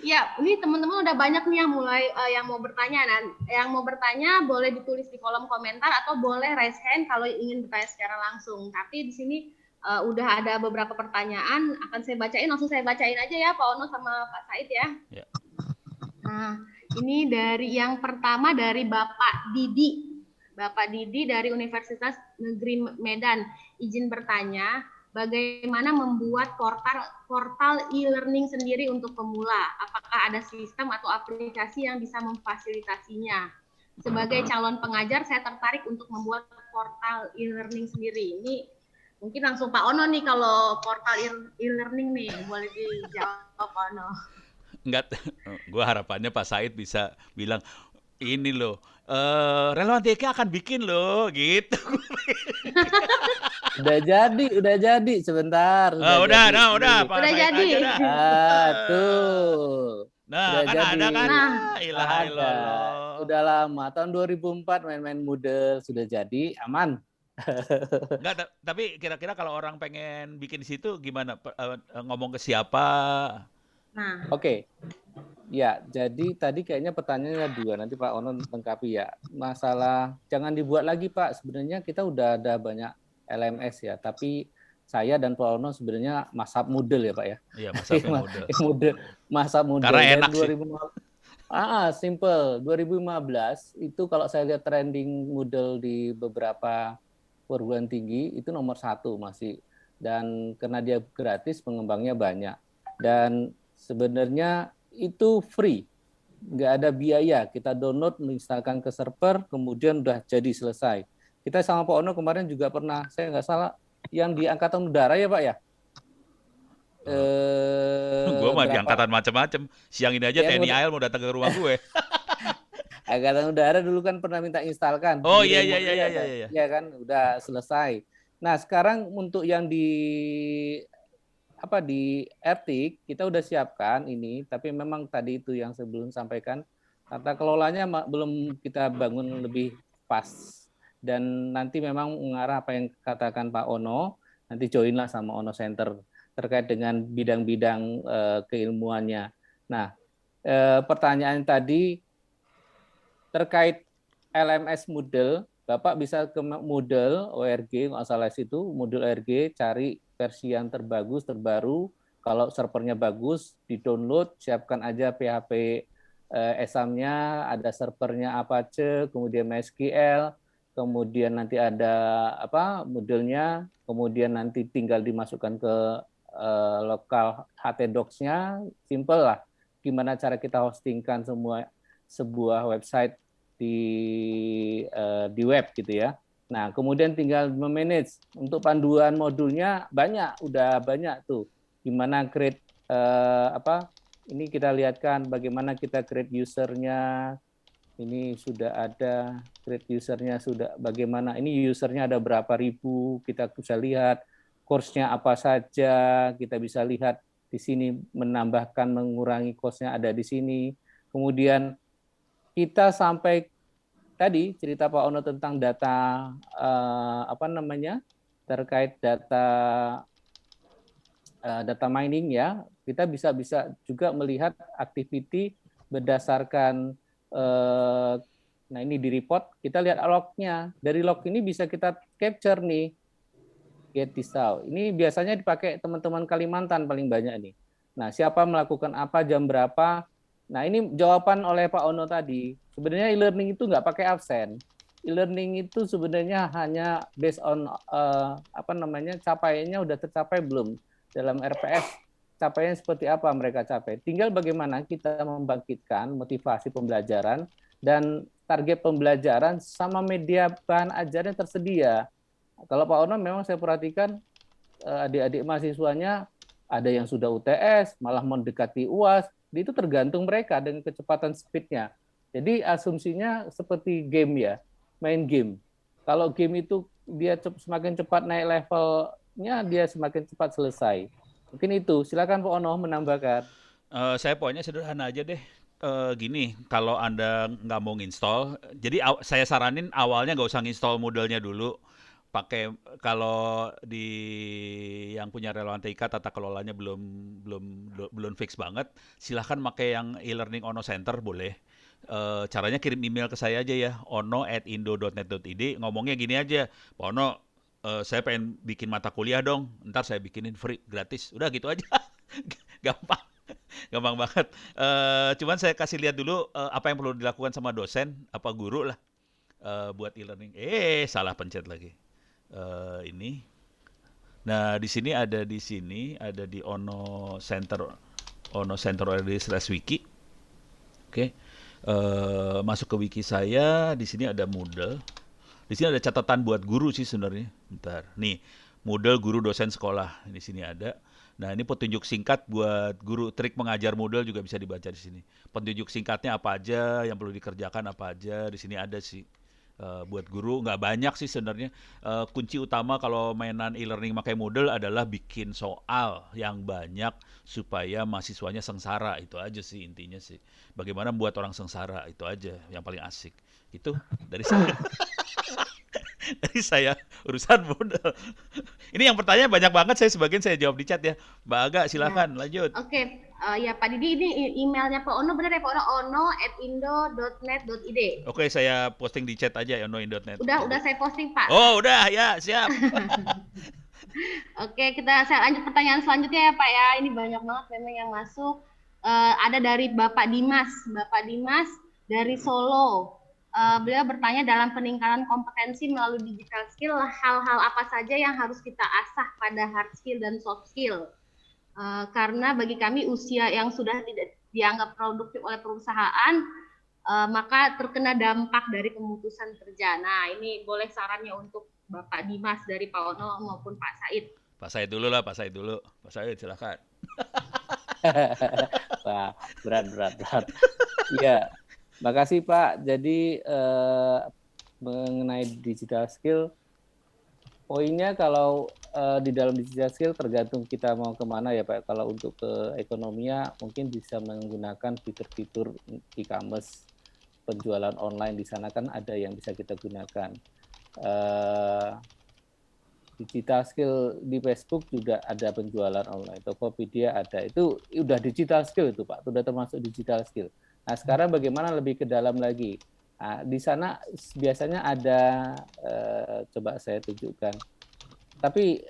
Ya, ini teman-teman udah banyak nih yang mulai yang mau bertanya. Yang mau bertanya boleh ditulis di kolom komentar atau boleh raise hand kalau ingin bertanya secara langsung. Tapi di sini udah ada beberapa pertanyaan, akan saya bacain, langsung saya bacain aja ya Pak Ono sama Pak Said ya. Ya. Nah, ini yang pertama dari Bapak Didi. Bapak Didi dari Universitas Negeri Medan. Izin bertanya, bagaimana membuat portal e-learning sendiri untuk pemula? Apakah ada sistem atau aplikasi yang bisa memfasilitasinya? Sebagai calon pengajar, saya tertarik untuk membuat portal e-learning sendiri. Ini mungkin langsung Pak Ono nih kalau portal e-learning nih, boleh dijawab Pak Ono. Enggak, gue harapannya Pak Said bisa bilang, ini loh, Relawan TK akan bikin loh, gitu. Udah jadi sebentar. Udah Pak Udah Said jadi. Tuh. Nah, kan jadi. ada kan? Ada. Udah lama, tahun 2004 main-main Moodle sudah jadi, aman. Enggak, tapi kira-kira kalau orang pengen bikin di situ gimana? Ngomong ke siapa? Nah, Oke. Ya, jadi tadi kayaknya pertanyaannya dua, nanti Pak Ono lengkapi ya. Masalah jangan dibuat lagi Pak, sebenarnya kita udah ada banyak LMS ya, tapi saya dan Pak Ono sebenarnya mazhab Moodle ya Pak ya. Iya, Moodle. Mazhab Moodle. Karena enak sih. Simple. 2015 itu kalau saya lihat trending Moodle di beberapa perguruan tinggi itu nomor 1 masih. Dan karena dia gratis, pengembangnya banyak. Dan sebenarnya itu free, nggak ada biaya. Kita download, menginstalkan ke server, kemudian udah jadi selesai. Kita sama Pak Ono kemarin juga pernah, saya nggak salah, yang di Angkatan Udara ya Pak ya? Gue mah di angkatan macam-macam. Siang ini aja TNI AL mau datang ke rumah gue. Angkatan Udara dulu kan pernah minta instalkan. Oh iya. Ya kan, udah selesai. Nah sekarang untuk yang di RTIK kita udah siapkan ini, tapi memang tadi itu yang sebelum sampaikan tata kelolanya belum kita bangun lebih pas, dan nanti memang mengarah apa yang katakan Pak Ono, nanti joinlah sama Ono Center terkait dengan bidang-bidang keilmuannya. Nah, pertanyaan tadi terkait LMS Moodle, Bapak bisa ke Moodle ORG, nggak salah situ, Moodle ORG, cari versi yang terbaru. Kalau servernya bagus, di-download, siapkan aja PHP ESAM-nya, ada servernya Apache, kemudian MySQL, kemudian nanti ada modelnya, kemudian nanti tinggal dimasukkan ke lokal htdocs-nya, simple lah. Gimana cara kita hostingkan sebuah website di web gitu ya. Nah, kemudian tinggal memanage. Untuk panduan modulnya udah banyak tuh. Gimana create ini kita lihatkan bagaimana kita create usernya. Ini sudah ada create usernya, sudah bagaimana. Ini usernya ada berapa ribu, kita bisa lihat course-nya apa saja, kita bisa lihat di sini menambahkan, mengurangi cost-nya ada di sini. Kemudian kita sampai tadi cerita Pak Ono tentang data terkait data mining ya, kita bisa juga melihat activity berdasarkan nah ini di report kita lihat lognya. Dari log ini bisa kita capture nih, get this out. Ini biasanya dipakai teman-teman Kalimantan paling banyak nih. Nah, siapa melakukan apa, jam berapa. Nah, ini jawaban oleh Pak Ono tadi. Sebenarnya e-learning itu nggak pakai absen. E-learning itu sebenarnya hanya based on capaiannya udah tercapai belum dalam RPS. Capaian seperti apa mereka capai. Tinggal bagaimana kita membangkitkan motivasi pembelajaran dan target pembelajaran sama media bahan ajarnya tersedia. Kalau Pak Ono memang saya perhatikan adik-adik mahasiswanya ada yang sudah UTS, malah mendekati UAS, itu tergantung mereka dengan kecepatan speed-nya. Jadi asumsinya seperti game ya, main game. Kalau game itu dia semakin cepat naik levelnya, dia semakin cepat selesai. Mungkin itu, silakan Pak Ono menambahkan. Saya poinnya sederhana aja deh. Gini, kalau Anda nggak mau nginstall, jadi saya saranin awalnya nggak usah nginstall modelnya dulu. Pakai kalau di yang punya relawan TIK tata kelolanya belum fix banget, silahkan pakai yang e-learning Ono Center boleh. Caranya kirim email ke saya aja ya, ono@indo.net.id, ngomongnya gini aja, Pak Ono, saya pengen bikin mata kuliah dong, ntar saya bikinin free gratis, udah gitu aja. Gampang. Gampang banget. Cuman saya kasih lihat dulu apa yang perlu dilakukan sama dosen, apa guru lah buat e-learning. Salah pencet lagi. Ini. Nah, di sini ada di Ono Center /wiki. Oke. Masuk ke wiki saya, di sini ada Moodle. Di sini ada catatan buat guru sih sebenarnya. Bentar. Nih, Moodle guru dosen sekolah. Di sini ada. Nah, ini petunjuk singkat buat guru, trik mengajar Moodle juga bisa dibaca di sini. Petunjuk singkatnya apa aja, yang perlu dikerjakan apa aja, di sini ada sih. Buat guru nggak banyak sih sebenarnya. Kunci utama kalau mainan e-learning pakai Moodle adalah bikin soal yang banyak supaya mahasiswanya sengsara, itu aja sih intinya sih. Bagaimana membuat orang sengsara, itu aja yang paling asik. Itu dari saya. Dari saya urusan Moodle. Ini yang pertanyaan banyak banget, sebagian saya jawab di chat ya. Mbak Aga silakan lanjut. Oke. Ya Pak Didi, ini emailnya Pak Ono benar ya Pak Ono, ono@indo.net.id. Oke, saya posting di chat aja ya, ono.net. Udah saya posting Pak. Oh udah ya, siap. Oke, saya lanjut pertanyaan selanjutnya ya Pak ya. Ini banyak banget memang yang masuk. Ada dari Bapak Dimas dari Solo. Beliau bertanya, dalam peningkatan kompetensi melalui digital skill, hal-hal apa saja yang harus kita asah pada hard skill dan soft skill? Karena bagi kami usia yang sudah tidak dianggap produktif oleh perusahaan, maka terkena dampak dari pemutusan kerja. Nah, ini boleh sarannya untuk Bapak Dimas dari Pak Ono maupun Pak Said. Pak Said dulu lah, Pak Said dulu. Pak Said silakan. Wah, berat. Iya. Makasih Pak. Jadi mengenai digital skill, poinnya kalau di dalam digital skill tergantung kita mau kemana ya Pak. Kalau untuk ke ekonominya mungkin bisa menggunakan fitur-fitur e-commerce, penjualan online di sana kan ada yang bisa kita gunakan. Digital skill di Facebook juga ada penjualan online, Tokopedia ada. Itu udah digital skill itu Pak, sudah termasuk digital skill. Nah, sekarang bagaimana lebih ke dalam lagi? Nah, di sana biasanya ada, coba saya tunjukkan. Tapi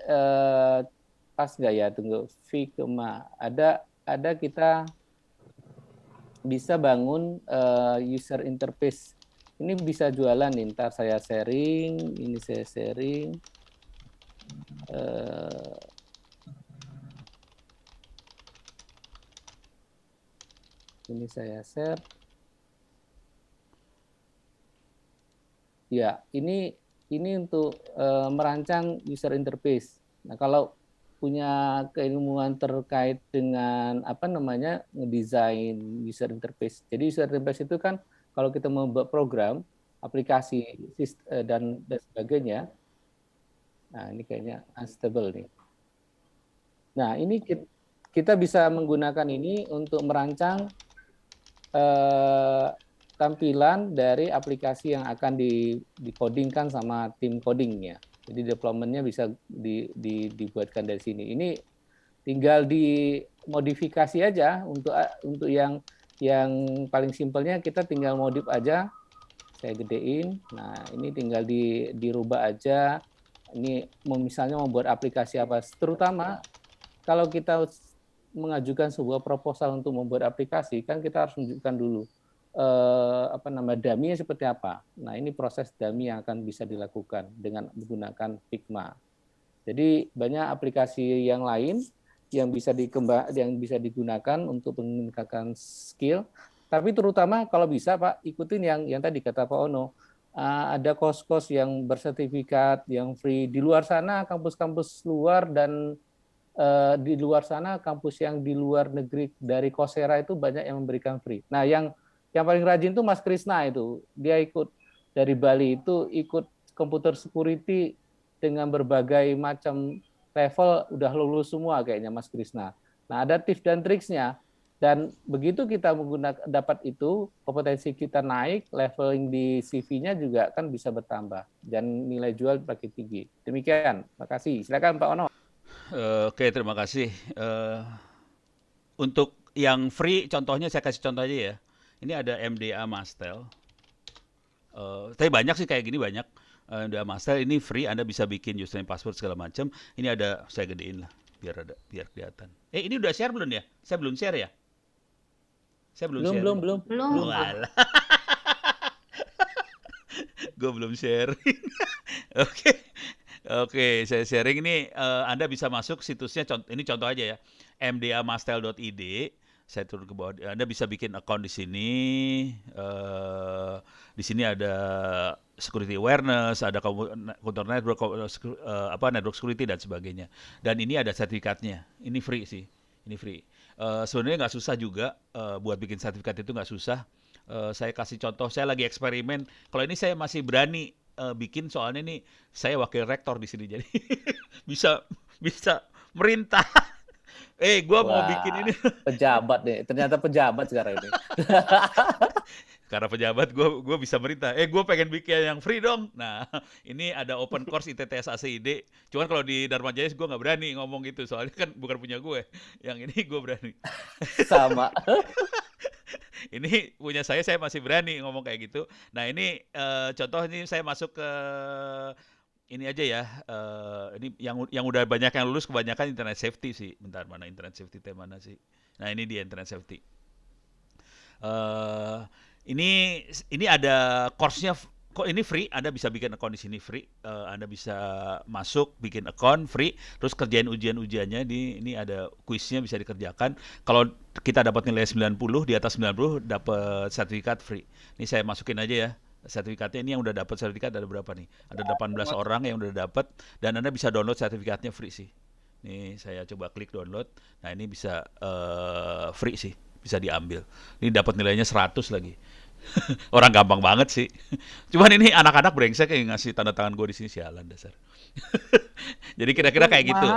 pas nggak ya? Tunggu, Figma. Ada kita bisa bangun user interface. Ini bisa jualan nih, ntar saya sharing, ini saya sharing. Ini saya share. Ya, ini untuk merancang user interface. Nah, kalau punya keilmuan terkait dengan ngedesain user interface. Jadi user interface itu kan kalau kita membuat program, aplikasi dan sebagainya. Nah, ini kayaknya unstable nih. Nah, ini kita bisa menggunakan ini untuk merancang tampilan dari aplikasi yang akan dikodingkan sama tim codingnya. Jadi development-nya bisa dibuatkan dari sini. Ini tinggal dimodifikasi aja untuk yang paling simpelnya kita tinggal modif aja. Saya gedein. Nah, ini tinggal dirubah aja. Ini misalnya membuat aplikasi apa, terutama kalau kita mengajukan sebuah proposal untuk membuat aplikasi, kan kita harus menunjukkan dulu dummy-nya seperti apa. Nah, ini proses dummy yang akan bisa dilakukan dengan menggunakan Figma. Jadi banyak aplikasi yang lain yang bisa digunakan untuk meningkatkan skill. Tapi terutama kalau bisa Pak, ikutin yang tadi kata Pak Ono. Ada course-course yang bersertifikat, yang free. Di luar sana, kampus-kampus luar dan di luar sana, kampus yang di luar negeri dari Coursera itu banyak yang memberikan free. Nah, yang paling rajin tuh Mas Krisna itu. Dia ikut dari Bali itu ikut computer security dengan berbagai macam level, udah lulus semua kayaknya Mas Krisna. Nah, ada tips dan triksnya. Dan begitu kita dapat itu, kompetensi kita naik, leveling di CV-nya juga kan bisa bertambah. Dan nilai jual makin tinggi. Demikian, makasih. Silakan Pak Ono. Oke, terima kasih. Untuk yang free, contohnya saya kasih contoh aja ya. Ini ada MDA Mastel. Tapi banyak sih kayak gini, banyak. MDA Mastel ini free, Anda bisa bikin username, password segala macam. Ini ada, saya gedein lah, biar kelihatan. Ini udah share belum ya? Saya belum share ya? Saya belum share. Belum. Gue belum share. Oke, saya sharing ini. Anda bisa masuk situsnya. Ini contoh aja ya, mdamastel.id. Saya turun ke bawah. Anda bisa bikin account di sini. Di sini ada security awareness, ada counter network, network security dan sebagainya. Dan ini ada sertifikatnya. Ini free sih. Ini free. Sebenarnya nggak susah juga buat bikin sertifikat, itu nggak susah. Saya kasih contoh, saya lagi eksperimen. Kalau ini saya masih berani bikin, soalnya nih saya wakil rektor di sini, jadi bisa merintah. Gue mau bikin ini. Pejabat deh, ternyata pejabat sekarang ini. Karena pejabat, gue bisa merintah. Gue pengen bikin yang free dong. Nah, ini ada open course ITTS ACID. Cuman kalau di Dharma Jaya gue nggak berani ngomong gitu, soalnya kan bukan punya gue. Yang ini gue berani. Sama. Ini punya saya masih berani ngomong kayak gitu. Nah, ini contoh ini saya masuk ke ini aja ya. Ini yang udah banyak yang lulus, kebanyakan internet safety sih. Bentar, mana internet safety mana sih? Nah, ini dia internet safety. Ini ada course-nya, kok ini free. Anda bisa bikin account di sini free. Anda bisa masuk, bikin account free, terus kerjain ujian-ujiannya. Ini ada kuisnya bisa dikerjakan. Kalau kita dapat nilai 90, di atas 90 dapat sertifikat free. Ini saya masukin aja ya sertifikatnya. Ini yang udah dapat sertifikat ada berapa nih? Ada 18 orang yang udah dapat, dan Anda bisa download sertifikatnya free sih. Nih saya coba klik download. Nah, ini bisa free sih, bisa diambil. Ini dapat nilainya 100 lagi. Orang gampang banget sih. Cuman ini anak-anak brengsek yang ngasih tanda tangan gue di sini, sialan dasar. Jadi kira-kira kayak gitu.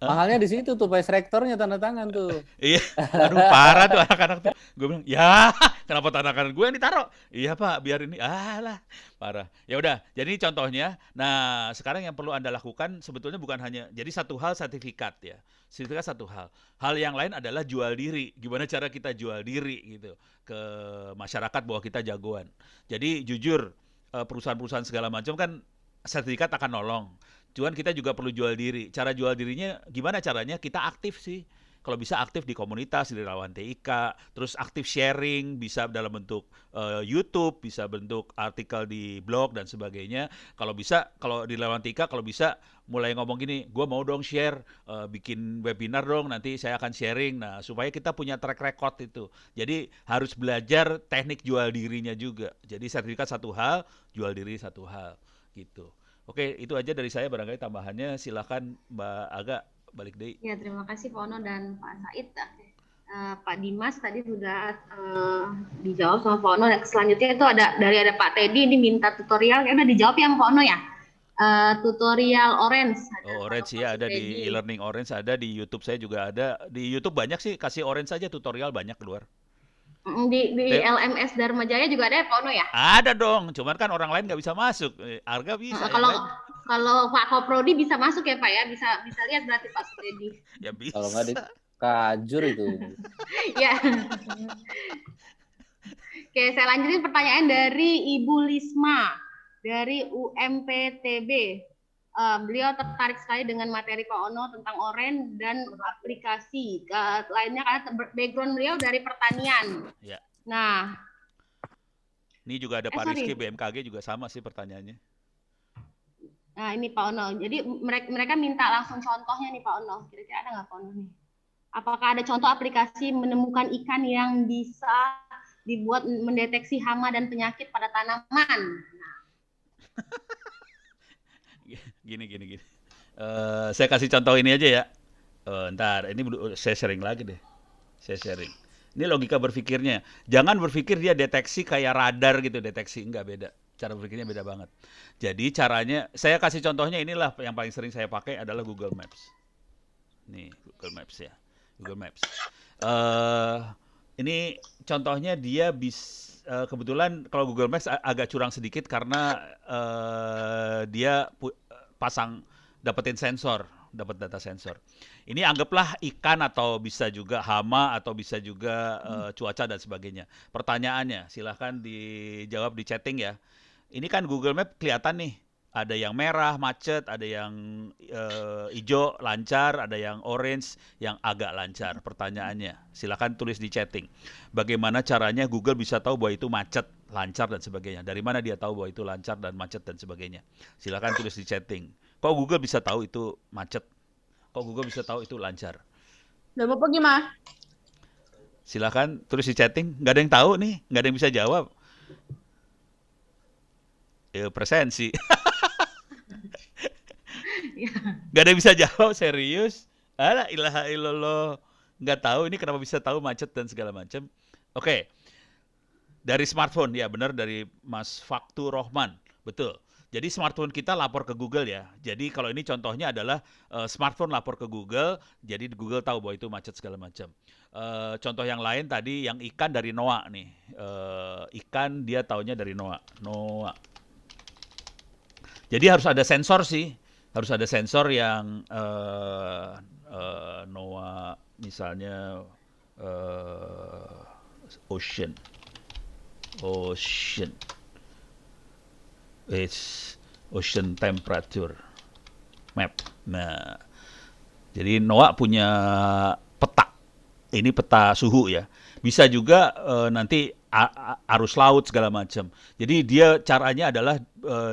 Mahalnya di situ tuh, vice rektornya tanda tangan tuh. Iya, aduh parah tuh anak-anak tuh. Gue bilang, ya kenapa tanda tangan gue yang ditaruh? Iya Pak, biar ini. Alah, parah. Ya udah, jadi ini contohnya. Nah, sekarang yang perlu Anda lakukan sebetulnya bukan hanya, jadi satu hal sertifikat ya. Sertifikat satu hal. Hal yang lain adalah jual diri. Gimana cara kita jual diri gitu ke masyarakat bahwa kita jagoan. Jadi jujur, perusahaan-perusahaan segala macam kan sertifikat akan nolong. Cuman kita juga perlu jual diri. Cara jual dirinya gimana caranya? Kita aktif sih. kalau bisa aktif di komunitas di Relawan TIK, terus aktif sharing, bisa dalam bentuk YouTube, bisa bentuk artikel di blog dan sebagainya. Kalau bisa, kalau di Relawan TIK, kalau bisa mulai ngomong gini, gue mau dong share, bikin webinar dong, nanti saya akan sharing. Nah, supaya kita punya track record itu. Jadi harus belajar teknik jual dirinya juga. Jadi sertifikat satu hal, jual diri satu hal, gitu. Oke, itu aja dari saya, barangkali tambahannya silakan Mbak Aga balik deh. Ya, terima kasih Pak Ono dan Pak Said. Pak Dimas tadi sudah dijawab sama Pak Ono. Selanjutnya itu ada Pak Teddy, ini minta tutorial, ya udah dijawab ya Pak Ono ya. Tutorial Orange. Orange ya, ada di e-learning Orange, ada di YouTube saya juga ada. Di YouTube banyak sih, kasih Orange saja tutorial banyak keluar. Di LMS Dharma Jaya juga ada ya Pak Ono ya? Ada dong, cuman kan orang lain nggak bisa masuk. Arga bisa. Kalau Pak Koprodi bisa masuk ya Pak ya, bisa lihat berarti Pak Teddy. Ya bisa. Kalau nggak dikajur itu. Ya. Oke, saya lanjutin pertanyaan dari Ibu Lisma dari UMPTB. Beliau tertarik sekali dengan materi Pak Ono tentang Orange dan aplikasi lainnya karena background beliau dari pertanian. Ya. Nah, ini juga ada Pak Rizky BMKG juga sama sih pertanyaannya. Nah, ini Pak Ono. Jadi mereka minta langsung contohnya nih Pak Ono. Kira-kira ada nggak Pak Ono nih? Apakah ada contoh aplikasi menemukan ikan yang bisa dibuat mendeteksi hama dan penyakit pada tanaman? Nah. Gini. Saya kasih contoh ini aja ya. Ntar, ini saya sharing lagi deh. Saya sharing. Ini logika berpikirnya. Jangan berpikir dia deteksi kayak radar gitu, deteksi. Enggak, beda. Cara berpikirnya beda banget. Jadi caranya, saya kasih contohnya inilah yang paling sering saya pakai adalah Google Maps. Nih, Google Maps ya. Google Maps. Ini contohnya dia kebetulan kalau Google Maps agak curang sedikit karena dia dapetin sensor, dapat data sensor. Ini anggaplah ikan atau bisa juga hama atau bisa juga cuaca dan sebagainya. Pertanyaannya silahkan dijawab di chatting ya. Ini kan Google Map kelihatan nih, ada yang merah macet, ada yang hijau lancar, ada yang orange yang agak lancar. Pertanyaannya silahkan tulis di chatting. Bagaimana caranya Google bisa tahu bahwa itu macet, lancar dan sebagainya? Dari mana dia tahu bahwa itu lancar dan macet dan sebagainya? Silahkan tulis di chatting. Kok Google bisa tahu itu macet? Kok Google bisa tahu itu lancar? Udah Bapak gimana? Silahkan tulis di chatting. Nggak ada yang tahu nih, nggak ada yang bisa jawab. Presensi. Nggak ada yang bisa jawab, serius. Alah, ilaha illallah. Nggak tahu ini kenapa bisa tahu macet dan segala macam. Oke. Dari smartphone, ya benar, dari Mas Faktu Rohman. Betul. Jadi smartphone kita lapor ke Google ya. Jadi kalau ini contohnya adalah smartphone lapor ke Google, jadi Google tahu bahwa itu macet segala macam. Contoh yang lain tadi yang ikan dari NOAA nih. Ikan dia taunya dari NOAA. Jadi harus ada sensor sih. Harus ada sensor yang NOAA misalnya ocean. It's ocean temperature map. Nah, jadi NOAA punya peta. Ini peta suhu ya. Bisa juga nanti arus laut segala macam. Jadi dia caranya adalah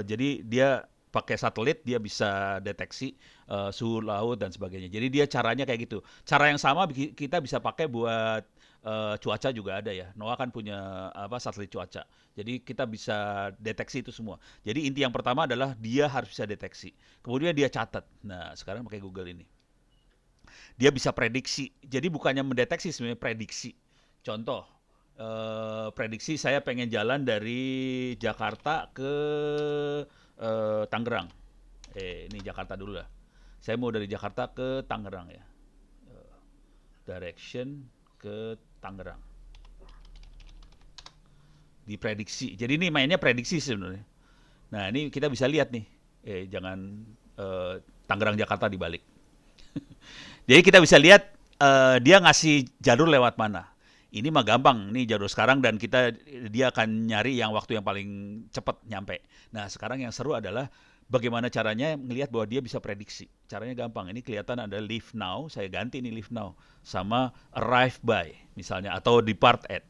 jadi dia pakai satelit, dia bisa deteksi suhu laut dan sebagainya. Jadi dia caranya kayak gitu. Cara yang sama kita bisa pakai buat cuaca juga ada ya. NOAA kan punya satelit cuaca. Jadi kita bisa deteksi itu semua. Jadi inti yang pertama adalah dia harus bisa deteksi. Kemudian dia catat. Nah, sekarang pakai Google ini. Dia bisa prediksi. Jadi bukannya mendeteksi, sebenarnya prediksi. Contoh, prediksi saya pengen jalan dari Jakarta ke Tangerang. Ini Jakarta dulu lah. Saya mau dari Jakarta ke Tangerang ya. Direction ke Tangerang. Diprediksi. Jadi ini mainnya prediksi sebenarnya. Nah, ini kita bisa lihat nih. Jangan Tangerang Jakarta dibalik. Jadi kita bisa lihat dia ngasih jalur lewat mana. Ini mah gampang, nih jalur sekarang dan dia akan nyari yang waktu yang paling cepat nyampe. Nah, sekarang yang seru adalah Bagaimana caranya melihat bahwa dia bisa prediksi? Caranya gampang. Ini kelihatan ada leave now, saya ganti ini leave now sama arrive by misalnya atau depart at.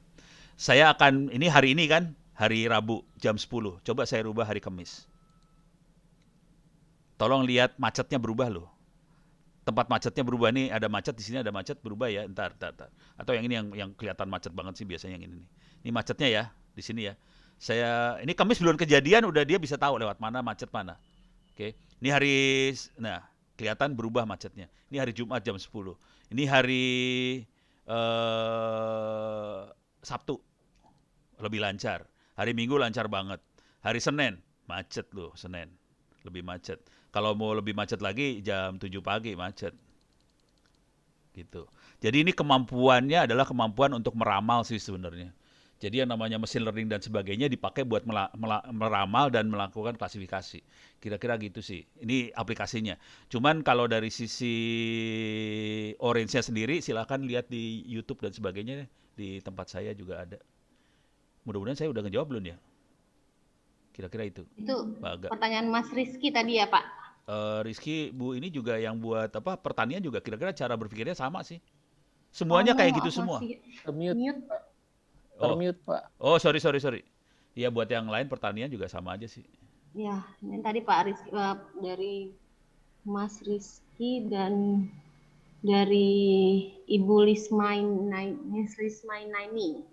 Saya akan ini hari ini kan, hari Rabu jam 10. Coba saya rubah hari Kamis. Tolong lihat macetnya berubah loh. Tempat macetnya berubah nih, ada macet di sini, ada macet berubah ya. Entar. Atau yang ini yang kelihatan macet banget sih biasanya yang ini nih. Ini macetnya ya di sini ya. Ini Kamis belum kejadian udah dia bisa tahu lewat mana macet mana. Oke. Ini nah kelihatan berubah macetnya. Ini hari Jumat jam 10. Ini hari Sabtu lebih lancar. Hari Minggu lancar banget. Hari Senin macet loh, Senin lebih macet. Kalau mau lebih macet lagi jam 7 pagi macet. Gitu. Jadi ini kemampuannya adalah kemampuan untuk meramal sih sebenarnya. Jadi yang namanya machine learning dan sebagainya dipakai buat meramal dan melakukan klasifikasi. Kira-kira gitu sih. Ini aplikasinya. Cuman kalau dari sisi orange-nya sendiri silakan lihat di YouTube dan sebagainya, di tempat saya juga ada. Mudah-mudahan saya udah ngejawab belum ya? Kira-kira itu. Itu Pak Aga. pertanyaan Mas Rizky tadi ya, Pak. Rizky, Bu, ini juga yang buat pertanian juga kira-kira cara berpikirnya sama sih. Semuanya kayak gitu semua. Mute. Termute, Pak. Oh, sorry. Iya, buat yang lain pertanian juga sama aja sih. Ya, yang tadi Pak Rizky dari Mas Rizky dan dari Ibu Miss Lismainaini.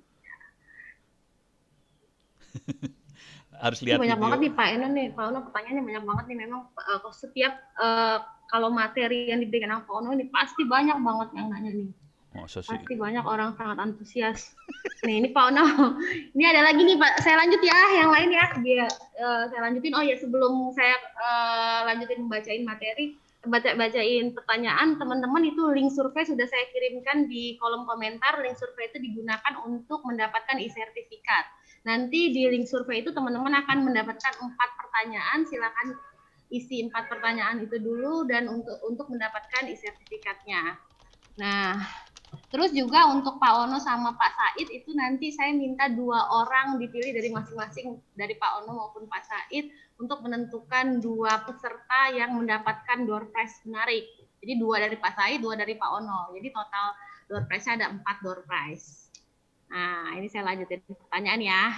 Harus Ini lihat banyak video. banget nih Pak Eno nih, Pak Ono pertanyaannya banyak banget nih. Memang setiap kalau materi yang diberikan sama Pak Ono ini pasti banyak banget yang nanya nih. Pasti banyak orang sangat antusias. Nih ini Pak Ono, ini ada lagi nih Pak. Saya lanjut ya, yang lain ya. Saya lanjutin. Oh ya, sebelum saya lanjutin bacain pertanyaan, teman-teman itu link survei sudah saya kirimkan di kolom komentar. Link survei itu digunakan untuk mendapatkan e-sertifikat. Nanti di link survei itu teman-teman akan mendapatkan 4 pertanyaan. Silakan isi 4 pertanyaan itu dulu dan untuk mendapatkan e-sertifikatnya. Nah, terus juga untuk Pak Ono sama Pak Said itu nanti saya minta 2 orang dipilih dari masing-masing, dari Pak Ono maupun Pak Said, untuk menentukan 2 peserta yang mendapatkan door prize menarik. Jadi 2 dari Pak Said, 2 dari Pak Ono. Jadi total door prize-nya ada 4 door prize. Nah, ini saya lanjutin pertanyaan ya.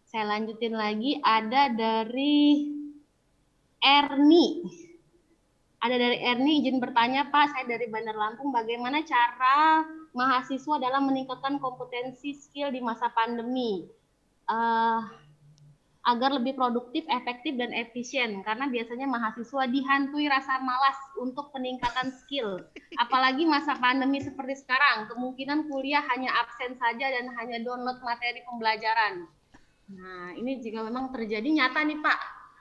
Saya lanjutin lagi, ada dari Erni. Ada dari Erni, izin bertanya Pak, saya dari Bandar Lampung, bagaimana cara mahasiswa dalam meningkatkan kompetensi skill di masa pandemi agar lebih produktif, efektif, dan efisien, karena biasanya mahasiswa dihantui rasa malas untuk peningkatan skill, apalagi masa pandemi seperti sekarang, kemungkinan kuliah hanya absen saja dan hanya download materi pembelajaran. Nah, ini jika memang terjadi nyata nih Pak,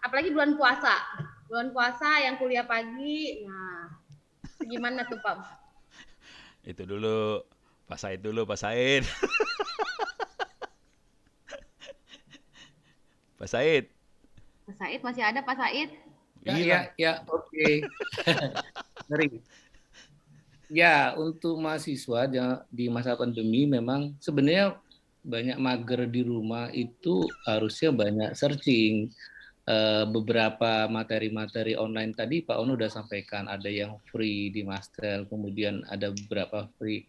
apalagi bulan puasa yang kuliah pagi. Nah, gimana tuh Pak? Itu dulu Pak Said Pak Said. Pak Said. Pak Said masih ada Pak Said? Ya, oke. Mari. Ya, untuk mahasiswa di masa pandemi memang sebenarnya banyak mager di rumah itu harusnya banyak searching. Beberapa materi-materi online tadi Pak Ono udah sampaikan, ada yang free di Mastel, kemudian ada beberapa free.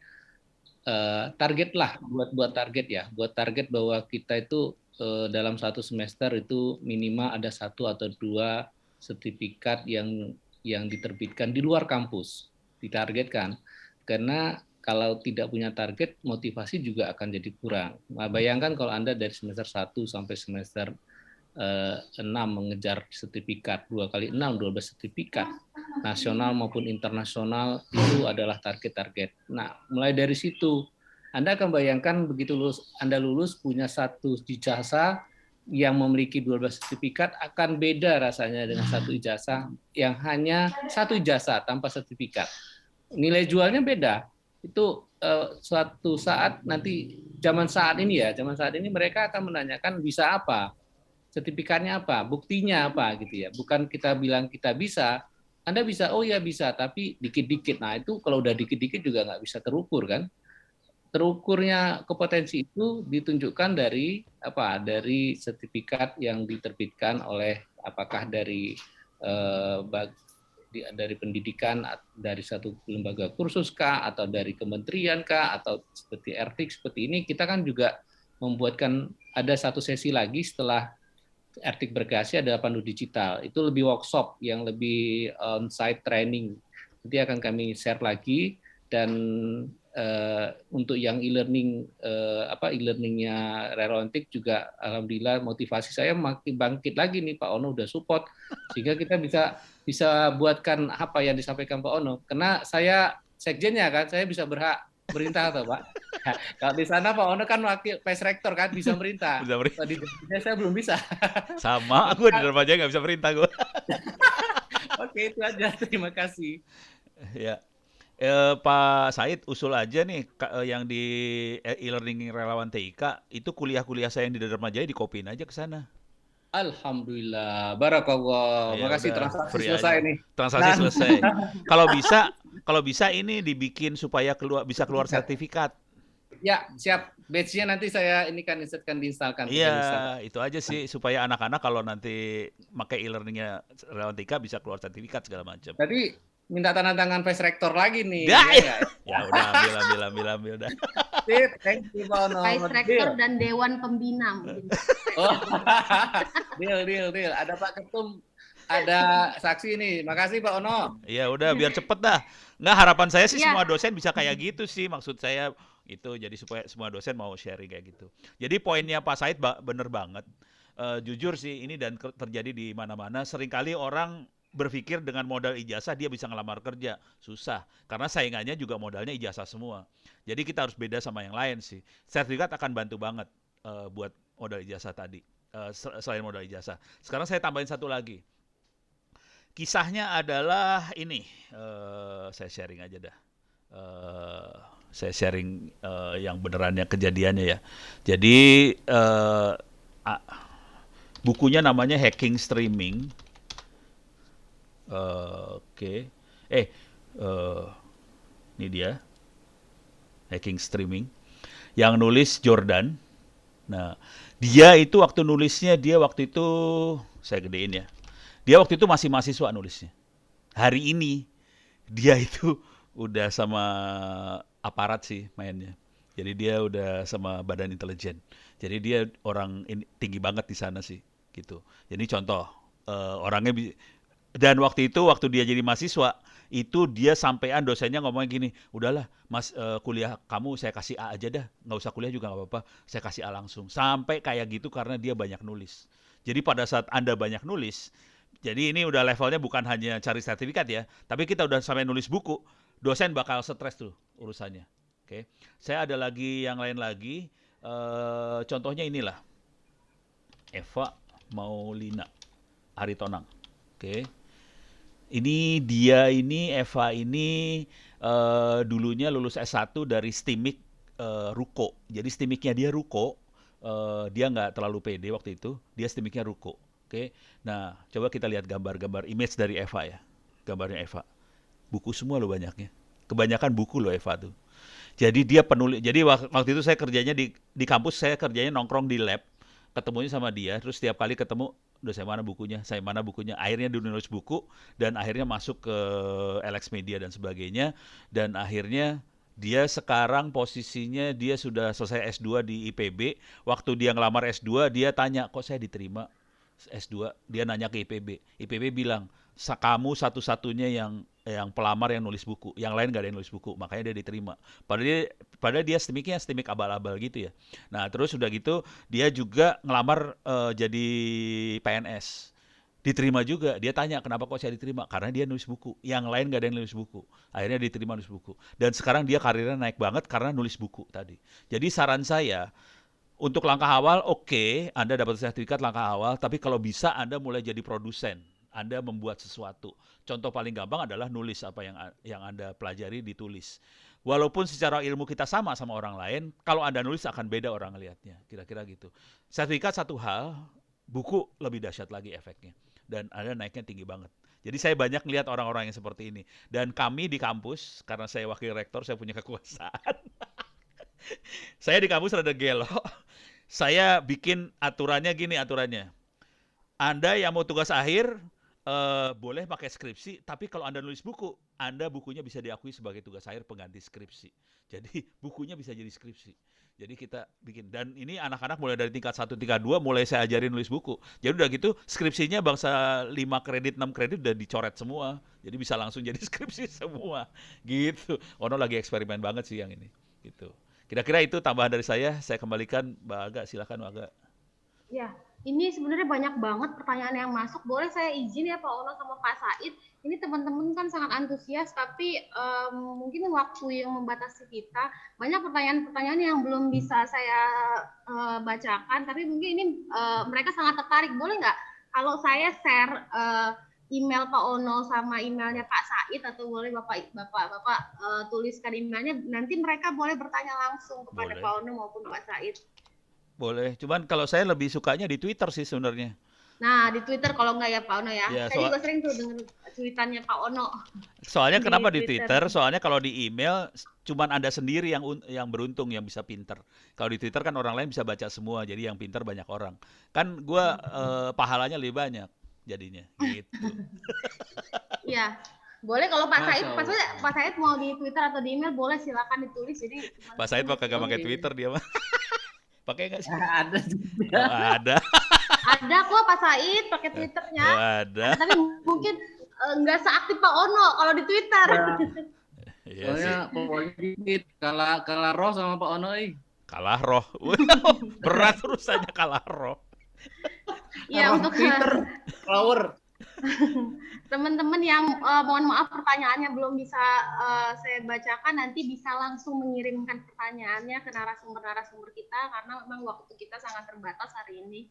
Target lah, buat target ya, buat target bahwa kita itu dalam 1 semester itu minimal ada 1 atau 2 sertifikat yang diterbitkan di luar kampus, ditargetkan. Karena kalau tidak punya target, motivasi juga akan jadi kurang. Nah, bayangkan kalau Anda dari semester 1 sampai semester 6 mengejar sertifikat, 2 kali 6, 12 sertifikat, nasional maupun internasional, itu adalah target-target. Nah, mulai dari situ, Anda akan bayangkan begitu Anda lulus punya 1 ijazah yang memiliki 12 sertifikat, akan beda rasanya dengan 1 ijazah yang hanya 1 ijazah tanpa sertifikat. Nilai jualnya beda. Itu suatu saat nanti, zaman saat ini mereka akan menanyakan bisa apa, sertifikatnya apa, buktinya apa gitu ya. Bukan kita bilang kita bisa, Anda bisa, oh ya bisa, tapi dikit-dikit. Nah itu kalau udah dikit-dikit juga nggak bisa terukur kan. Terukurnya kompetensi itu ditunjukkan dari sertifikat yang diterbitkan oleh apakah dari dari pendidikan, dari satu lembaga kursus kah, atau dari kementerian kah, atau seperti RTIK seperti ini, kita kan juga membuatkan ada satu sesi lagi setelah RTIK berkreasi, ada pandu digital. Itu lebih workshop yang lebih on-site training. Nanti akan kami share lagi, dan untuk yang e-learning e-learningnya Relawantik juga alhamdulillah motivasi saya makin bangkit lagi nih, Pak Ono udah support sehingga kita bisa buatkan apa yang disampaikan Pak Ono, karena saya sekjennya kan, saya bisa berhak merintah atau Pak. Ya, kalau di sana Pak Ono kan wakil Vice Rektor kan, bisa merintah. Bisa merintah. Di Jogja saya belum bisa. Sama, aku di Dharma Jaya nggak bisa perintah gue. Oke, itu aja. Terima kasih. Ya. Pak Said, usul aja nih yang di e-learning relawan TIK itu kuliah-kuliah saya yang di Dharma Jaya dikopiin aja ke sana. Alhamdulillah, barakallah. Ya Makasih, udah, transaksi free selesai aja. nih. Transaksi selesai. Kalau bisa ini dibikin supaya bisa keluar sertifikat. Ya, siap. Badge-nya nanti saya ini kan insertkan, diinstalkan. Iya, itu aja sih supaya anak-anak kalau nanti pakai e-learningnya relawan TIK bisa keluar sertifikat segala macam. Tadi minta tanda tangan Vice Rektor lagi nih. Ya udah, ambil dah. Thank you, Pak Ono. Vice Rektor dan Dewan Pembina mungkin. Oh, deal. Ada Pak Ketum, ada saksi nih. Makasih Pak Ono. Iya udah, biar cepet dah. Nggak, harapan saya sih Iya. semua dosen bisa kayak gitu sih. Maksud saya itu jadi supaya semua dosen mau sharing kayak gitu. Jadi poinnya Pak Said bener banget. Jujur sih ini dan terjadi di mana-mana. Seringkali orang berpikir dengan modal ijazah dia bisa ngelamar kerja. Susah. Karena saingannya juga modalnya ijazah semua. Jadi kita harus beda sama yang lain sih. Sertifikat akan bantu banget buat modal ijazah tadi. Selain modal ijazah. Sekarang saya tambahin satu lagi. Kisahnya adalah ini. Saya sharing aja dah. Saya sharing yang benerannya kejadiannya ya. Jadi bukunya namanya Hacking Streaming. Oke. Ini dia. Hacking Streaming. Yang nulis Jordan. Nah, dia itu waktu nulisnya, saya gedein ya. Dia waktu itu masih mahasiswa nulisnya. Hari ini dia itu udah sama aparat sih mainnya. Jadi dia udah sama badan intelijen. Jadi dia orang tinggi banget di sana sih, gitu. Jadi contoh orangnya dan waktu dia jadi mahasiswa itu dia sampean dosennya ngomongnya gini, udahlah Mas, kuliah kamu saya kasih A aja dah, nggak usah kuliah juga nggak apa-apa, saya kasih A langsung. Sampai kayak gitu karena dia banyak nulis. Jadi pada saat Anda banyak nulis, jadi ini udah levelnya bukan hanya cari sertifikat ya, tapi kita udah sampai nulis buku, dosen bakal stres tuh urusannya. Oke. Saya ada lagi yang lain lagi, contohnya inilah, Eva Maulina Aritonang. Oke. Eva ini dulunya lulus S1 dari STIMIK Ruko. Jadi STIMIK-nya dia Ruko, dia nggak terlalu pede waktu itu, dia STIMIK-nya Ruko. Oke. Nah, coba kita lihat gambar-gambar image dari Eva ya. Gambarnya Eva. Buku semua loh banyaknya. Kebanyakan buku loh Eva tuh. Jadi dia penulis. Jadi waktu itu saya kerjanya di kampus, saya kerjanya nongkrong di lab. Ketemunya sama dia, terus setiap kali ketemu, udah saya mana bukunya. Akhirnya dia nulis buku, dan akhirnya masuk ke LX Media dan sebagainya. Dan akhirnya dia sekarang posisinya dia sudah selesai S2 di IPB. Waktu dia ngelamar S2, dia tanya, kok saya diterima S2? Dia nanya ke IPB. IPB bilang, kamu satu-satunya yang pelamar yang nulis buku. Yang lain gak ada yang nulis buku, makanya dia diterima. Padahal dia STIMIK abal-abal gitu ya. Nah, terus udah gitu, dia juga ngelamar jadi PNS. Diterima juga. Dia tanya, kenapa kok saya diterima? Karena dia nulis buku. Yang lain gak ada yang nulis buku. Akhirnya diterima nulis buku. Dan sekarang dia karirnya naik banget karena nulis buku tadi. Jadi saran saya, untuk langkah awal, oke, Anda dapat sertifikat langkah awal, tapi kalau bisa Anda mulai jadi produsen. Anda membuat sesuatu. Contoh paling gampang adalah nulis apa yang Anda pelajari ditulis. Walaupun secara ilmu kita sama orang lain, kalau Anda nulis akan beda orang ngelihatnya. Kira-kira gitu. Sertifikat satu hal, buku lebih dahsyat lagi efeknya. Dan Anda naiknya tinggi banget. Jadi saya banyak lihat orang-orang yang seperti ini. Dan kami di kampus, karena saya wakil rektor, saya punya kekuasaan. Saya di kampus rada gelo. Saya bikin aturannya gini, Anda yang mau tugas akhir, boleh pakai skripsi, tapi kalau Anda nulis buku, Anda bukunya bisa diakui sebagai tugas akhir pengganti skripsi. Jadi bukunya bisa jadi skripsi. Jadi kita bikin, dan ini anak-anak mulai dari tingkat 1, tingkat 2 mulai saya ajarin nulis buku. Jadi udah gitu skripsinya bangsa 5 kredit, 6 kredit udah dicoret semua. Jadi bisa langsung jadi skripsi semua. Gitu. Ono lagi eksperimen banget sih yang ini. Gitu. Kira-kira itu tambahan dari saya kembalikan Mbak Aga, silakan Mbak Aga. Ya, ini sebenarnya banyak banget pertanyaan yang masuk. Boleh saya izin ya Pak Ono sama Pak Said. Ini teman-teman kan sangat antusias, tapi mungkin waktu yang membatasi kita. Banyak pertanyaan-pertanyaan yang belum bisa saya bacakan, tapi mungkin ini mereka sangat tertarik. Boleh nggak kalau saya share email Pak Ono sama emailnya Pak Said, atau boleh Bapak tuliskan emailnya, nanti mereka boleh bertanya langsung kepada Boleh. Pak Ono maupun Pak Said. Boleh, cuman kalau saya lebih sukanya di Twitter sih sebenarnya. Nah, di Twitter kalau nggak ya Pak Ono ya. Ya, Saya juga sering tuh denger tweetannya Pak Ono soalnya di kenapa di Twitter. Twitter? Soalnya kalau di email cuman Anda sendiri yang beruntung yang bisa pinter. Kalau di Twitter kan orang lain bisa baca semua, jadi yang pinter banyak orang. Kan gua pahalanya lebih banyak jadinya gitu. Iya. Boleh kalau Pak Said, Masya Allah. Pak Said mau di Twitter atau di email boleh, silakan ditulis. Jadi Pak Said mah kagak pakai Oke. Twitter dia mah. Pakai nggak sih? Ada Oh, juga. ada. ada kok Pak Said pakai Twitternya. Oh, ada. Tapi mungkin nggak seaktif Pak Ono kalau di Twitter. Iya sih. Soalnya pokoknya dikit kalah roh sama Pak Ono. Kalah roh. Berat urusannya kalah roh. Iya, Roh untuk Twitter flower. teman-teman yang mohon maaf pertanyaannya belum bisa saya bacakan, nanti bisa langsung mengirimkan pertanyaannya ke narasumber-narasumber kita karena memang waktu kita sangat terbatas hari ini.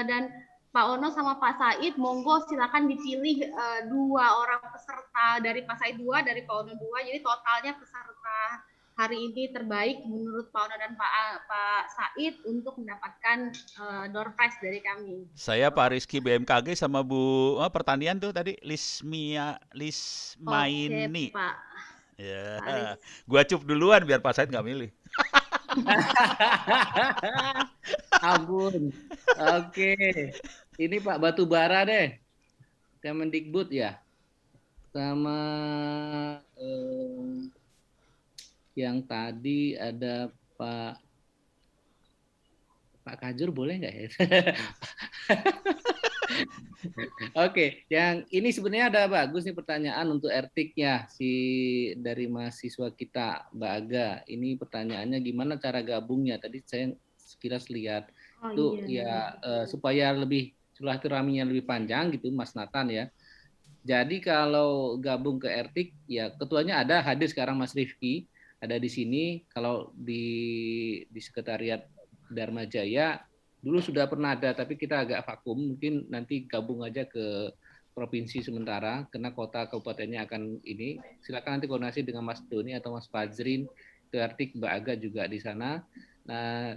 Dan Pak Ono sama Pak Said, monggo silakan dipilih 2 orang peserta, dari Pak Said 2, dari Pak Ono 2. Jadi totalnya peserta hari ini terbaik menurut Pak Ono dan Pak Said untuk mendapatkan door prize dari kami. Saya Pak Rizky BMKG sama Bu pertanian tuh tadi Lismaini. Oke, Pak. Ya, Pak gua cup duluan biar Pak Said nggak milih. Ampun. Oke. Ini Pak Batubara deh. Kemendikbud ya. Sama yang tadi ada Pak Kajur, boleh nggak ya? Oke, yang ini sebenarnya ada bagus nih pertanyaan untuk ertiknya dari mahasiswa kita, Mbak Aga. Ini pertanyaannya gimana cara gabungnya? Tadi saya sekilas lihat tuh ya supaya lebih silaturahminya lebih panjang gitu, Mas Nathan ya. Jadi kalau gabung ke ertik ya ketuanya ada hadir sekarang Mas Rifki ada di sini. Kalau di sekretariat Dharma Jaya dulu sudah pernah ada, tapi kita agak vakum. Mungkin nanti gabung aja ke provinsi sementara, karena kota kabupatennya akan ini. Silakan nanti koordinasi dengan Mas Doni atau Mas Fajrin ke Artik, Mbak Aga juga di sana. Nah,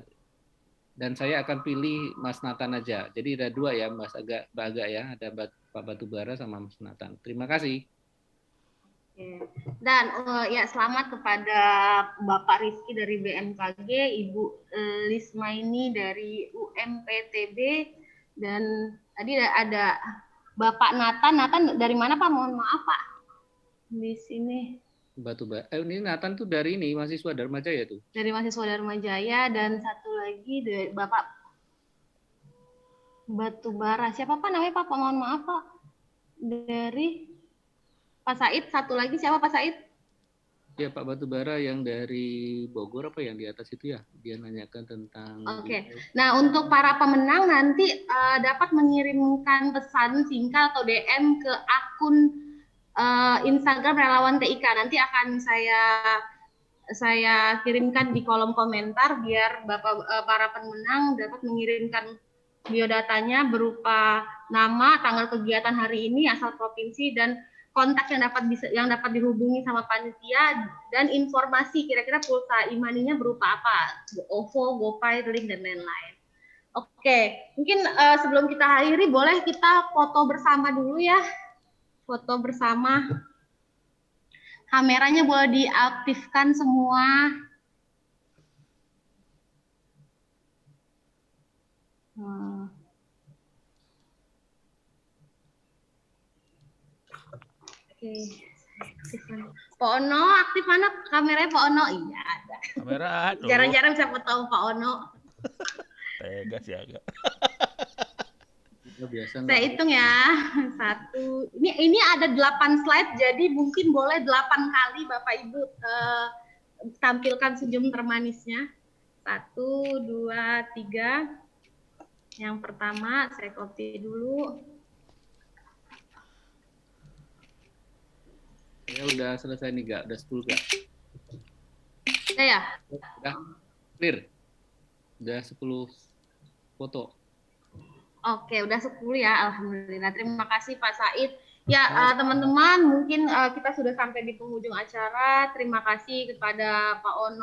dan saya akan pilih Mas Nathan aja. Jadi ada 2 ya, Mbak Aga ya, ada Pak Batubara sama Mas Nathan. Terima kasih. Dan ya selamat kepada Bapak Rizky dari BMKG, Ibu Lismaini dari UMPTB, dan tadi ada Bapak Nathan. Nathan dari mana Pak? Mohon maaf Pak. Di sini. Batubara. Ini Nathan tuh dari ini mahasiswa Dharma Jaya tuh. Dari mahasiswa Dharma Jaya, dan satu lagi dari Bapak Batubara. Siapa Pak namanya Pak? Mohon maaf Pak. Dari Pak Said, satu lagi siapa Pak Said? Ya Pak Batubara yang dari Bogor apa yang di atas itu ya? Dia nanyakan tentang. Oke. Nah untuk para pemenang nanti dapat mengirimkan pesan singkat atau DM ke akun Instagram Relawan TIK. Nanti akan saya kirimkan di kolom komentar biar para pemenang dapat mengirimkan biodatanya berupa nama, tanggal kegiatan hari ini, asal provinsi, dan kontak yang dapat dihubungi sama panitia, dan informasi kira-kira pulsa e-money-nya berupa apa, OVO, GoPay, Link, dan lain-lain. Oke, mungkin sebelum kita akhiri boleh kita foto bersama dulu ya, foto bersama. Kameranya boleh diaktifkan semua. Oke. Aktif mana? Pak Ono, aktif mana kameranya Pak Ono? Iya, ada. Kamera aduh. Jarang-jarang bisa tahu Pak Ono. Tega sih agak. Biasa Saya hitung ya. 1. Ini ada 8 slide, jadi mungkin boleh 8 kali Bapak Ibu tampilkan senyum termanisnya. 1, 2, 3. Yang pertama saya copy dulu. Ya udah selesai nih Kak, udah 10 Kak. Ya. Udah clear. Udah 10 foto. Oke, udah 10 ya, alhamdulillah. Terima kasih Pak Said. Ya, teman-teman, mungkin kita sudah sampai di penghujung acara. Terima kasih kepada Pak Ono